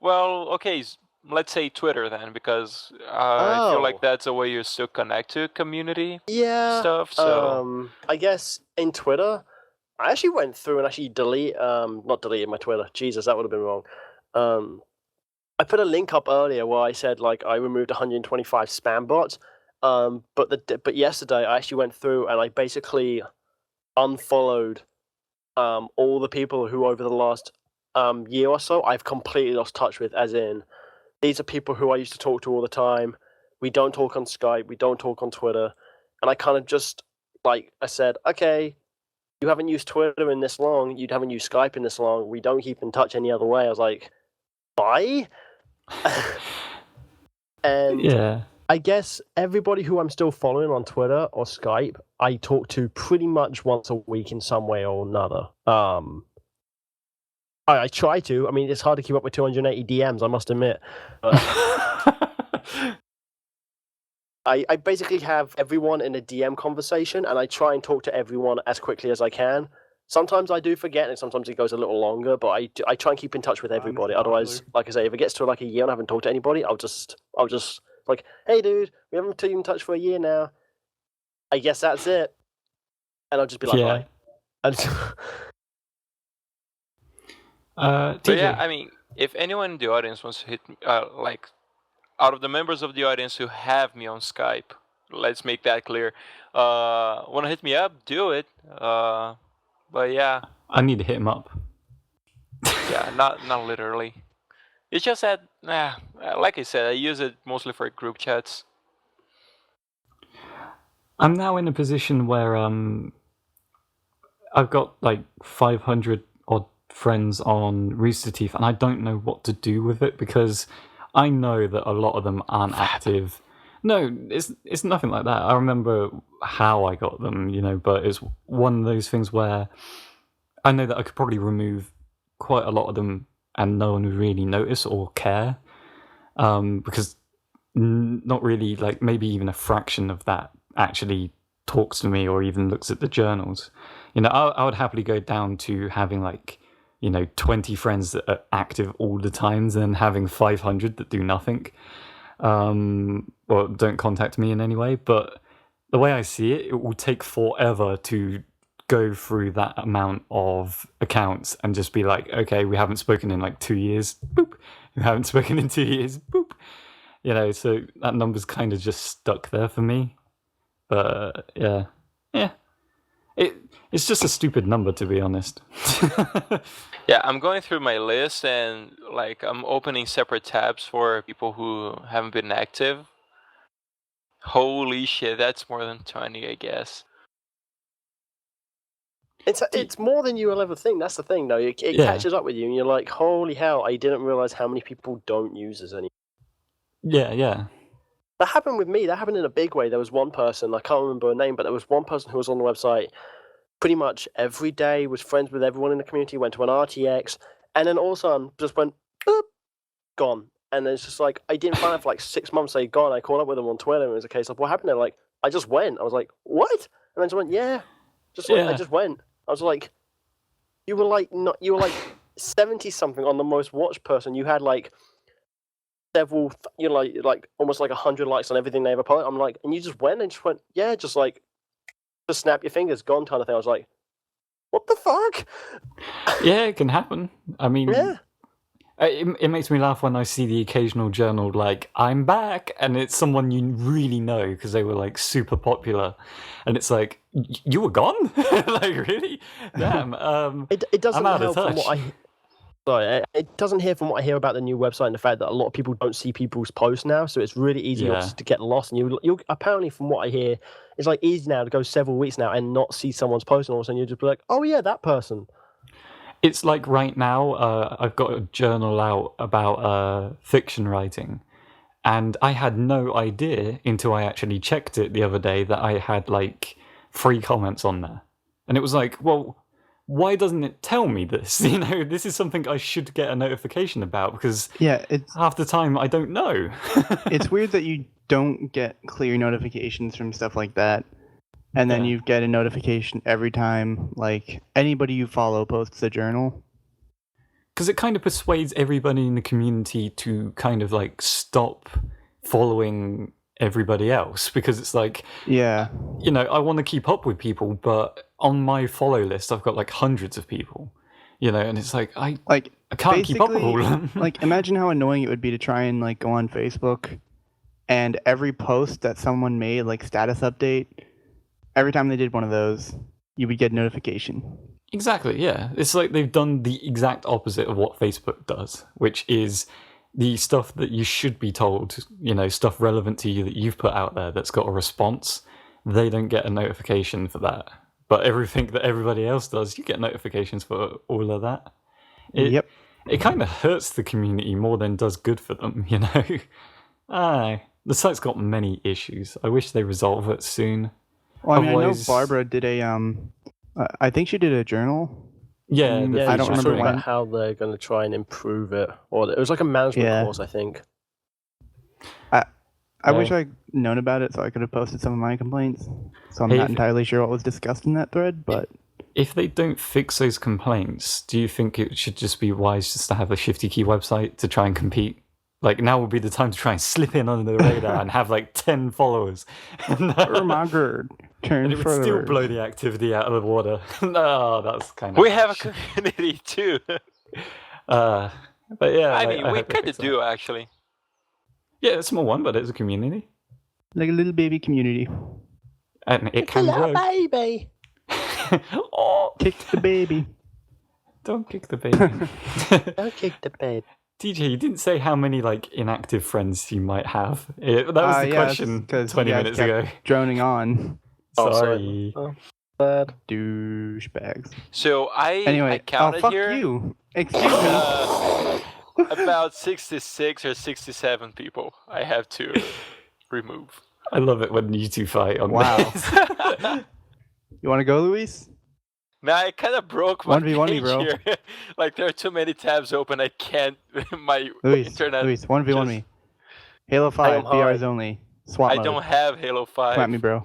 Well, okay, let's say Twitter then, because I feel like that's a way you still connect to community stuff. So I guess in Twitter, I actually went through and not deleted my Twitter. Jesus, that would have been wrong. I put a link up earlier where I said like I removed 125 spam bots. But yesterday I actually went through and I basically unfollowed all the people who over the last year or so I've completely lost touch with. As in, these are people who I used to talk to all the time. We don't talk on Skype. We don't talk on Twitter. And I kind of just I said, okay. You haven't used Twitter in this long. You haven't used Skype in this long. We don't keep in touch any other way. I was like, bye? And yeah. I guess everybody who I'm still following on Twitter or Skype, I talk to pretty much once a week in some way or another. I try to. I mean, it's hard to keep up with 280 DMs, I must admit. I basically have everyone in a DM conversation, and I try and talk to everyone as quickly as I can. Sometimes I do forget, and sometimes it goes a little longer, but I try and keep in touch with everybody. Otherwise, like I say, if it gets to like a year and I haven't talked to anybody, I'll just like, hey dude, we haven't been in touch for a year now. I guess that's it. And I'll just be like, bye. And but yeah, I mean, if anyone in the audience wants to hit me, out of the members of the audience who have me on Skype, let's make that clear. Want to hit me up? Do it. But yeah. I need to hit him up. Yeah, not literally. It's just that, like I said, I use it mostly for group chats. I'm now in a position where I've got like 500 odd friends on Rooster Teeth, and I don't know what to do with it because I know that a lot of them aren't active. No, it's nothing like that. I remember how I got them, but it's one of those things where I know that I could probably remove quite a lot of them and no one would really notice or care, because not really, like maybe even a fraction of that actually talks to me or even looks at the journals. I would happily go down to having 20 friends that are active all the time than having 500 that do nothing, or don't contact me in any way. But the way I see it, it will take forever to go through that amount of accounts and just be like, okay, we haven't spoken in 2 years, boop. We haven't spoken in 2 years, boop. So that number's kind of just stuck there for me. But yeah. It's just a stupid number, to be honest. Yeah, I'm going through my list and I'm opening separate tabs for people who haven't been active. Holy shit, that's more than 20, I guess. It's more than you will ever think. That's the thing, though. It catches up with you, and you're like, holy hell, I didn't realize how many people don't use this anymore. Yeah. That happened with me. That happened in a big way. There was one person, I can't remember her name, but there was one person who was on the website pretty much every day, was friends with everyone in the community, went to an RTX, and then all of a sudden just went, boop, gone. And it's just I didn't find out for 6 months they'd gone. I called up with them on Twitter, and it was a case of, what happened? They're like, I just went. I was like, what? And then she went, I just went. I was like, you were 70 something on the most watched person. You had like several, like almost like 100 likes on everything they ever posted. I'm like, and you just went, yeah, just snap your fingers, gone kind of thing. I was like, what the fuck? Yeah, it can happen. I mean, Yeah. It makes me laugh when I see the occasional journal like, I'm back, and it's someone you really know because they were like super popular, and it's like, you were gone? Like, really? Damn. It doesn't I'm out help of from touch. what it doesn't hear from what I hear about the new website and the fact that a lot of people don't see people's posts now, so it's really easy Yeah. to get lost. And you apparently, from what I hear, it's like easy now to go several weeks now and not see someone's post, and all of a sudden you just be like, oh yeah, that person. It's like right now, I've got a journal out about fiction writing, and I had no idea until I actually checked it the other day that I had like 3 comments on there. And it was like, well, why doesn't it tell me this? You know, this is something I should get a notification about, because it's half the time I don't know. it's weird that you don't get clear notifications from stuff like that. And then Yeah. you get a notification every time, like, anybody you follow posts a journal. Because it kind of persuades everybody in the community to kind of like stop following everybody else, because it's like, Yeah. you know, I want to keep up with people, but on my follow list I've got like hundreds of people, you know, and it's like I can't keep up with all of them. Like, imagine how annoying it would be to try and like go on Facebook, and every post that someone made, like status update, every time they did one of those, you would get a notification. Exactly, yeah. It's like they've done the exact opposite of what Facebook does, which is the stuff that you should be told, you know, stuff relevant to you that you've put out there that's got a response. They don't get a notification for that. But everything that everybody else does, you get notifications for all of that. Yep. It kind of hurts the community more than does good for them, you know? The site's got many issues. I wish they resolve it soon. Well, I mean, Otherwise- I know Barbara did I think she did a journal. Yeah, Mm, the Yeah, I don't she was remember talking when. about how they're going to try and improve it, or it was like a management Yeah. course, I think. I wish I'd known about it so I could have posted some of my complaints. So I'm Hey, not if- entirely sure what was discussed in that thread, but If they don't fix those complaints, do you think it should just be wise just to have a Shifty Key website to try and compete? Like, now would be the time to try and slip in under the radar and have like 10 followers. oh my god, turn And it would still forward. blow the activity out of the water. No, that's kind of... We have a community too. But yeah, I mean, we hope they kind of fix that. do actually. Yeah, it's a small one, but it's a community. Like a little baby community. And it can grow. baby. Oh, Kick the baby. don't kick the baby. Don't kick the bed. DJ, you didn't say how many like inactive friends you might have. That was the Yeah, question it's 'cause 20 you guys minutes kept ago. Droning on. Oh, Sorry. sorry. Bad. Douchebags. So I Anyway, counted fuck here you. Excuse me. about 66 or 67 people I have to remove. I love it when you two fight on Wow. this. You want to go, Luis? Now I kind of broke my 1v1 me, page bro. here. Like there are too many tabs open. I can't. My Luis, internet. 1v1 just- me. Halo 5, high. BRs only. Swap I mode. don't have Halo 5. Come at me, bro.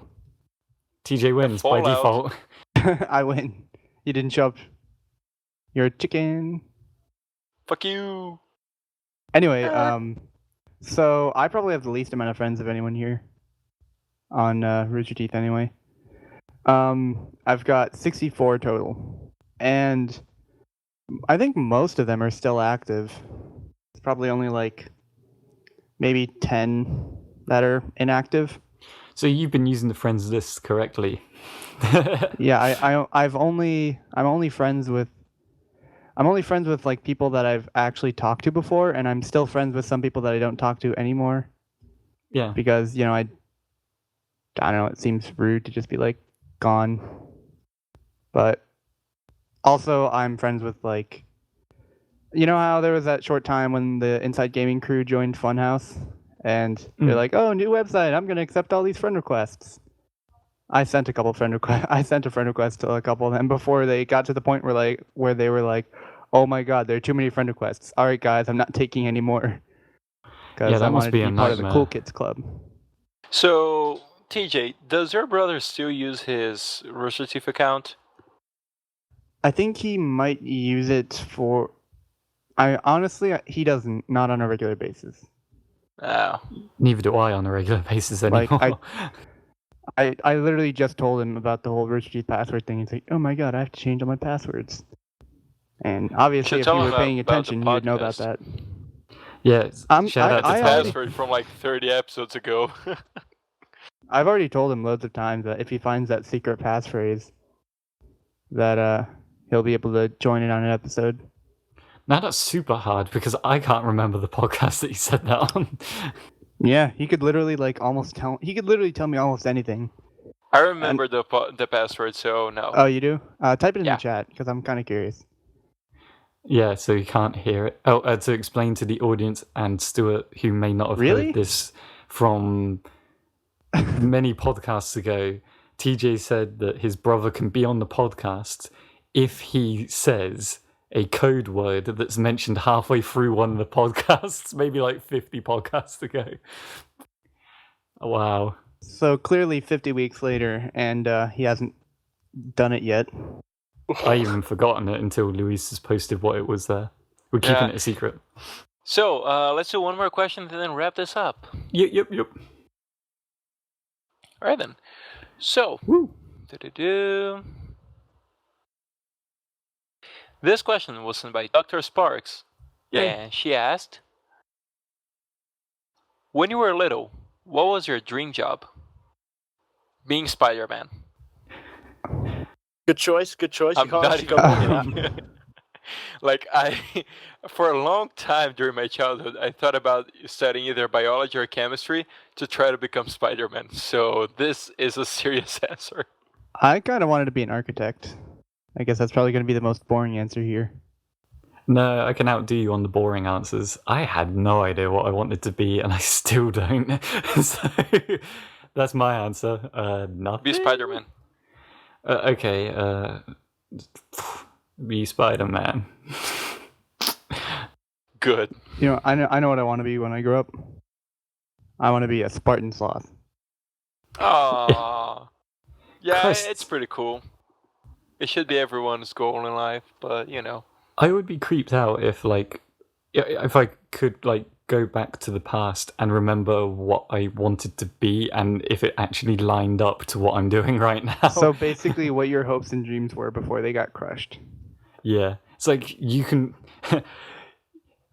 TJ wins by Fallout. default. I win. You didn't show up. You're a chicken. Fuck you. Anyway, so I probably have the least amount of friends of anyone here on Rooster Teeth anyway. I've got 64 total, and I think most of them are still active. It's probably only like maybe 10 that are inactive. So you've been using the friends list correctly. Yeah, I'm only friends with like people that I've actually talked to before, and I'm still friends with some people that I don't talk to anymore Yeah. because, you know, I don't know, it seems rude to just be like gone. But also I'm friends with, like, you know how there was that short time when the Inside Gaming crew joined Funhouse and they're like, "Oh, new website, I'm going to accept all these friend requests." I sent a friend request to a couple of them before they got to the point where they were like, "Oh my god, there are too many friend requests. All right, guys, I'm not taking any more." Because Yeah, that I must wanted be to a be part of the nightmare. Cool Kids Club. So TJ, does your brother still use his Rooster Teeth account? I think he might use it for. He doesn't. Not on a regular basis. Oh. Neither do I on a regular basis anymore. Like, I literally just told him about the whole Rooster Teeth password thing. He's like, oh my god, I have to change all my passwords. And obviously, if tell you him were paying about the attention, you would know about podcast. that. Yeah, shout out to I Tommy. already- Password from like 30 episodes ago. I've already told him loads of times that if he finds that secret passphrase, that he'll be able to join in on an episode. Now that's super hard because I can't remember the podcast that you said that on. Yeah, he could literally He could literally tell me almost anything. I remember the password, so no. Oh, you do? Type it in Yeah. the chat because I'm kind of curious. Yeah, so you can't hear it. Oh, to explain to the audience and Stuart, who may not have Really? heard this from many podcasts ago, TJ said that his brother can be on the podcast if he says a code word that's mentioned halfway through one of the podcasts, maybe like 50 podcasts ago. Wow. So clearly 50 weeks later, and he hasn't done it yet. I even forgotten it until Luis has posted what it was there. We're keeping it a secret. So, let's do one more question and then wrap this up. Yep. All right then. So, Woo. This question was sent by Dr. Sparks. Yay. And she asked, when you were little, what was your dream job? Being Spider-Man. Good choice. You I'm can't not actually go even wrong with that. kidding. Like, for a long time during my childhood, I thought about studying either biology or chemistry to try to become Spider-Man. So this is a serious answer. I kind of wanted to be an architect. I guess that's probably going to be the most boring answer here. No, I can outdo you on the boring answers. I had no idea what I wanted to be, and I still don't. So that's my answer. Nothing. Be Spider-Man. Okay. Be Spider-Man. Good. You know, I know what I want to be when I grow up. I want to be a SpartanSloth. Aww. Yeah, Christ. it's pretty cool. It should be everyone's goal in life, but you know. I would be creeped out if I could go back to the past and remember what I wanted to be, and if it actually lined up to what I'm doing right now. So basically, what your hopes and dreams were before they got crushed. Yeah, it's like you can.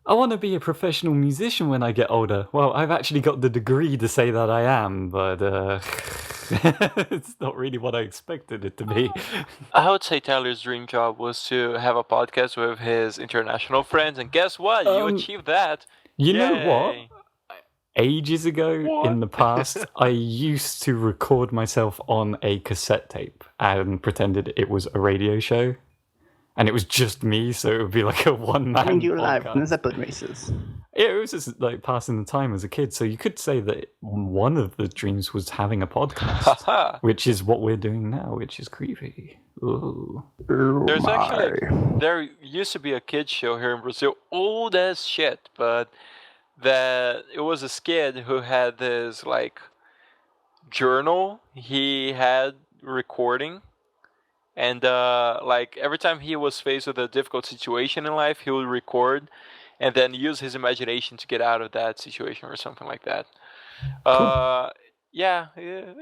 I want to be a professional musician when I get older. Well, I've actually got the degree to say that I am, but it's not really what I expected it to be. I would say Tyler's dream job was to have a podcast with his international friends, and guess what? You achieved that. You know what? Yay. Ages ago in the past, I used to record myself on a cassette tape and pretended it was a radio show. And it was just me, so it would be like a one-man podcast. Zeppelin races. Yeah, it was just like passing the time as a kid. So you could say that one of the dreams was having a podcast, Haha. which is what we're doing now, which is creepy. Ooh. There's actually there used to be a kids show here in Brazil, old as shit, but that it was a kid who had this like journal he had recording, and like every time he was faced with a difficult situation in life, he would record and then use his imagination to get out of that situation or something like that. Yeah, it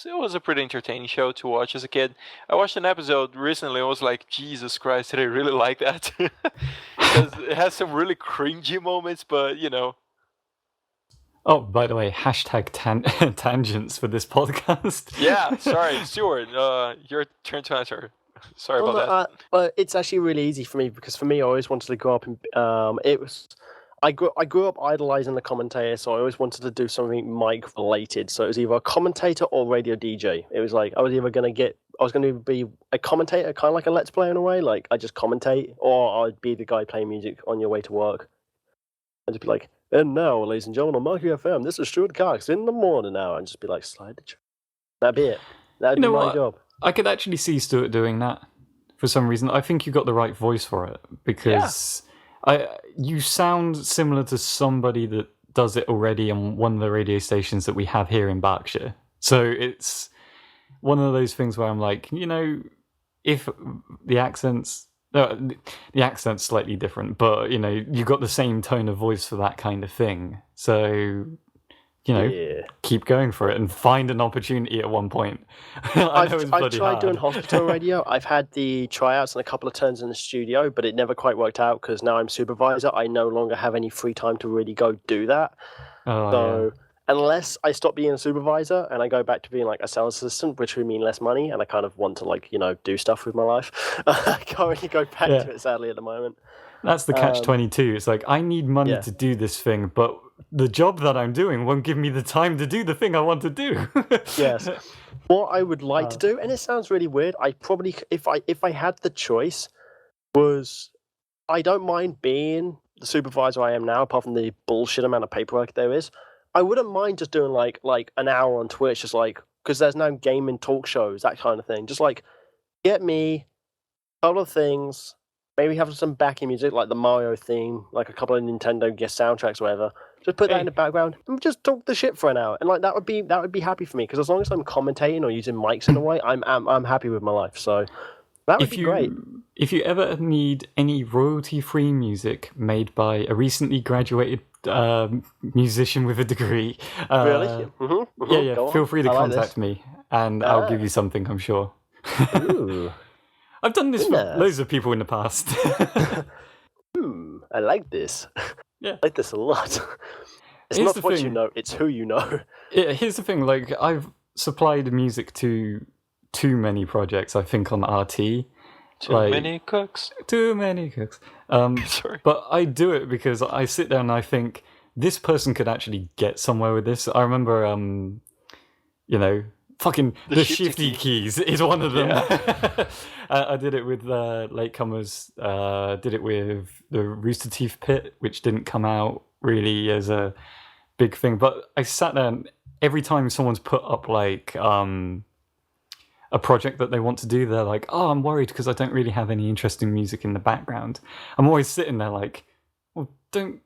was a pretty entertaining show to watch as a kid. I watched an episode recently and was like, Jesus Christ, did I really like that? Because it has some really cringy moments, but you know. Oh, by the way, hashtag tangents for this podcast. Yeah, sorry, Stuart, your turn to answer. Sorry about that. But it's actually really easy for me because for me, I always wanted to grow up. I grew up idolizing the commentator, so I always wanted to do something mic related. So it was either a commentator or radio DJ. It was like I was going to be a commentator, kind of like a Let's Play in a way. Like I just commentate, or I'd be the guy playing music on your way to work. I'd just be like, and now, ladies and gentlemen, on Marky FM, this is Stuart Cox in the morning now, and just be like, slide the track. That'd be it. That'd be my job. I could actually see Stuart doing that for some reason. I think you got the right voice for it because you sound similar to somebody that does it already on one of the radio stations that we have here in Berkshire. So it's one of those things where I'm like, you know, if the accent's No, the accent's slightly different, but you know, you got the same tone of voice for that kind of thing. So, you know, keep going for it and find an opportunity at one point. I've tried doing hospital radio. I've had the tryouts and a couple of turns in the studio, but it never quite worked out because now I'm supervisor. I no longer have any free time to really go do that. Unless I stop being a supervisor and I go back to being like a sales assistant, which would mean less money, and I kind of want to like, you know, do stuff with my life. I can't really go back to it, sadly, at the moment. That's the catch-22. It's like, I need money to do this thing, but the job that I'm doing won't give me the time to do the thing I want to do. Yes. What I would like to do, and it sounds really weird, I probably, if I had the choice, was I don't mind being the supervisor I am now, apart from the bullshit amount of paperwork there is. I wouldn't mind just doing like an hour on Twitch, just like, because there's no gaming talk shows, that kind of thing. Just like, get me a couple of things, maybe have some backing music, like the Mario theme, like a couple of Nintendo guest soundtracks, or whatever. Just put that in the background and just talk the shit for an hour, and like that would be happy for me. Because as long as I'm commentating or using mics in a way, I'm happy with my life. So that would be great. If you ever need any royalty-free music made by a recently graduated musician with a degree, really? Feel free to contact me, and I'll give you something. I'm sure. I've done this for loads of people in the past. I like this. Yeah, I like this a lot. It's not what you know; it's who you know. Yeah, here's the thing. Like, I've supplied music to too many projects. I think on RT. Too many cooks. Sorry. But I do it because I sit there and I think this person could actually get somewhere with this. I remember, you know, fucking the Shifty keys is one of them. Yeah. I did it with Latecomers. Did it with the Rooster Teeth Pit, which didn't come out really as a big thing. But I sat there and every time someone's put up like a project that they want to do, they're like, oh, I'm worried because I don't really have any interesting music in the background. I'm always sitting there like, well, don't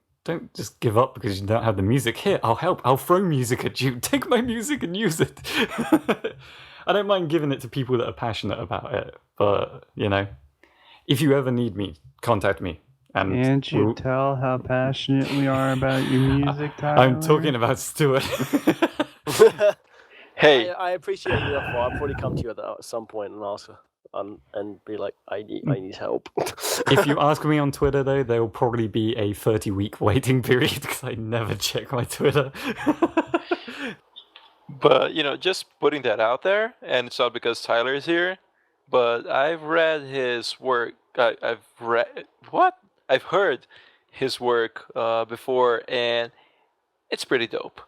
just give up because you don't have the music. Here, I'll help. I'll throw music at you. Take my music and use it. I don't mind giving it to people that are passionate about it. But, you know, if you ever need me, contact me. And can't you tell how passionate we are about your music, Tyler? I'm talking about Stuart. Hey, I appreciate your offer. I'll probably come to you at some point and ask and be like, I need help. If you ask me on Twitter, though, there will probably be a 30-week waiting period because I never check my Twitter. But, you know, just putting that out there, and it's not because Tyler's here, but I've read his work. I've heard his work before, and it's pretty dope.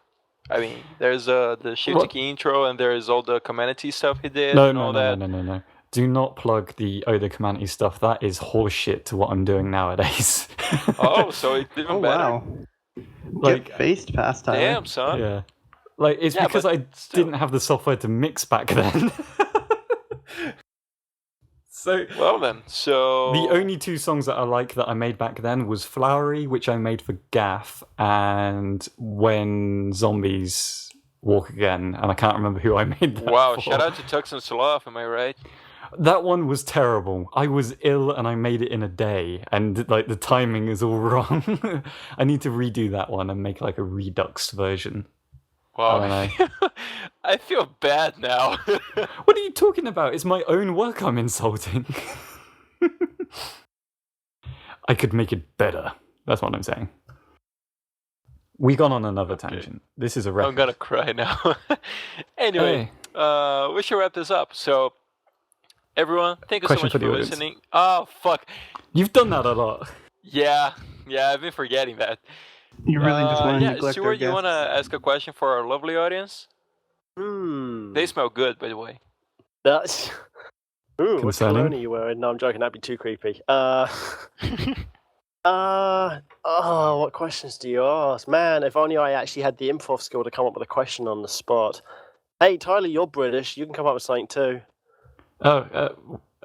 I mean, there's the Shifty intro, and there's all the Community stuff he did. No. Do not plug the Oda Community stuff. That is horseshit to what I'm doing nowadays. Oh, so it's even better. Wow. Like, based past time. Damn, son. Yeah. Like, it's because I didn't have the software to mix back then. So well then, so the only two songs that I like that I made back then was Flowery, which I made for Gaff, and When Zombies Walk Again, and I can't remember who I made that for. Shout out to SpartanSloth, am I right? That one was terrible. I was ill and I made it in a day, and like the timing is all wrong. I need to redo that one and make like a Redux version. Wow. I feel bad now. What are you talking about? It's my own work I'm insulting. I could make it better. That's what I'm saying. We gone on another tangent. This is a record. I'm gonna cry now. Anyway, we should wrap this up. So, everyone, thank you so much for listening. Oh, fuck. You've done that a lot. Yeah, I've been forgetting that. You really just want to neglect Stuart, our guests. you want to ask a question for our lovely audience? They smell good, by the way. That's... Ooh, what Concerning? cologne are you wearing? No, I'm joking. That'd be too creepy. What questions do you ask? Man, if only I actually had the improv skill to come up with a question on the spot. Hey, Tyler, you're British. You can come up with something too.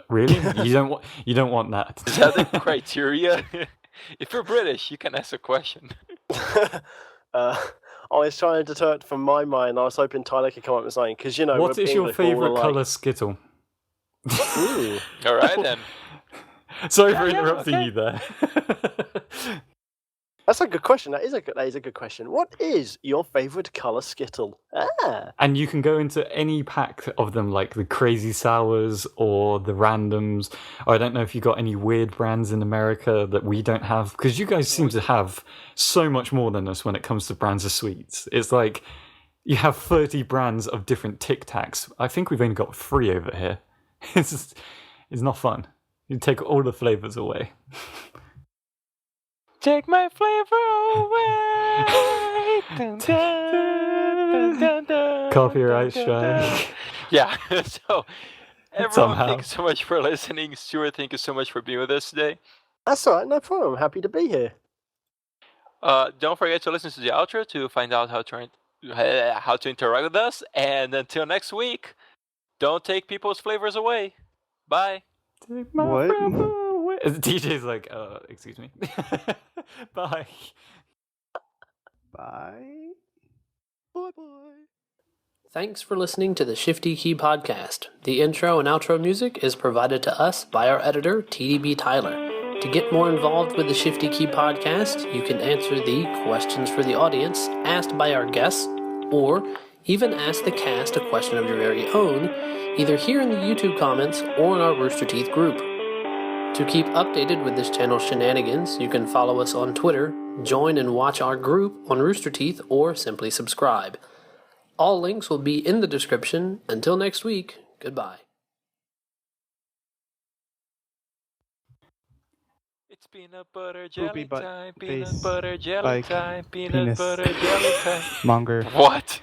Really? You don't want that? Is that the criteria? If you're British, you can ask a question. I was trying to deter it from my mind. I was hoping Tyler could come up with something because you know. What is your favourite colour Skittle? Ooh. All right then. Sorry for interrupting you there. That's a good question. That is a good question. What is your favorite color Skittle? And you can go into any pack of them, like the Crazy Sours or the Randoms. Or I don't know if you got any weird brands in America that we don't have, because you guys seem to have so much more than us when it comes to brands of sweets. It's like you have 30 brands of different Tic Tacs. I think we've only got 3 over here. It's not fun. You take all the flavors away. Take my flavor away. Dun, dun, dun, dun, Copyright dun, dun, dun. strike. Yeah, so everyone, Somehow. thank you so much for listening. Stuart, thank you so much for being with us today. That's all right. No problem. I'm happy to be here. Don't forget to listen to the outro to find out how to interact with us. And until next week, don't take people's flavors away. Bye. Take my What? flavor away. DJ's like, excuse me. Bye. Bye. Bye-bye. Thanks for listening to the Shifty Key Podcast. The intro and outro music is provided to us by our editor, TDBTyler. To get more involved with the Shifty Key Podcast, you can answer the questions for the audience asked by our guests, or even ask the cast a question of your very own, either here in the YouTube comments or in our Rooster Teeth group. To keep updated with this channel's shenanigans, you can follow us on Twitter, join and watch our group on Rooster Teeth, or simply subscribe. All links will be in the description. Until next week, goodbye. It's peanut butter jelly Poopy butt time, face peanut butter jelly like time, peanut penis. butter jelly time. Monger. What?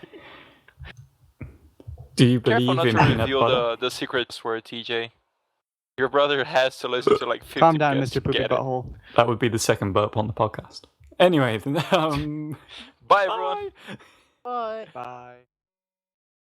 Do you Careful believe not in to peanut reveal butter? the secret word, TJ. Your brother has to listen to like 50 Calm down, guests Mr. to Poopy get it. Butthole. That would be the second burp on the podcast. Anyway, Bye, everyone. Bye. Bye.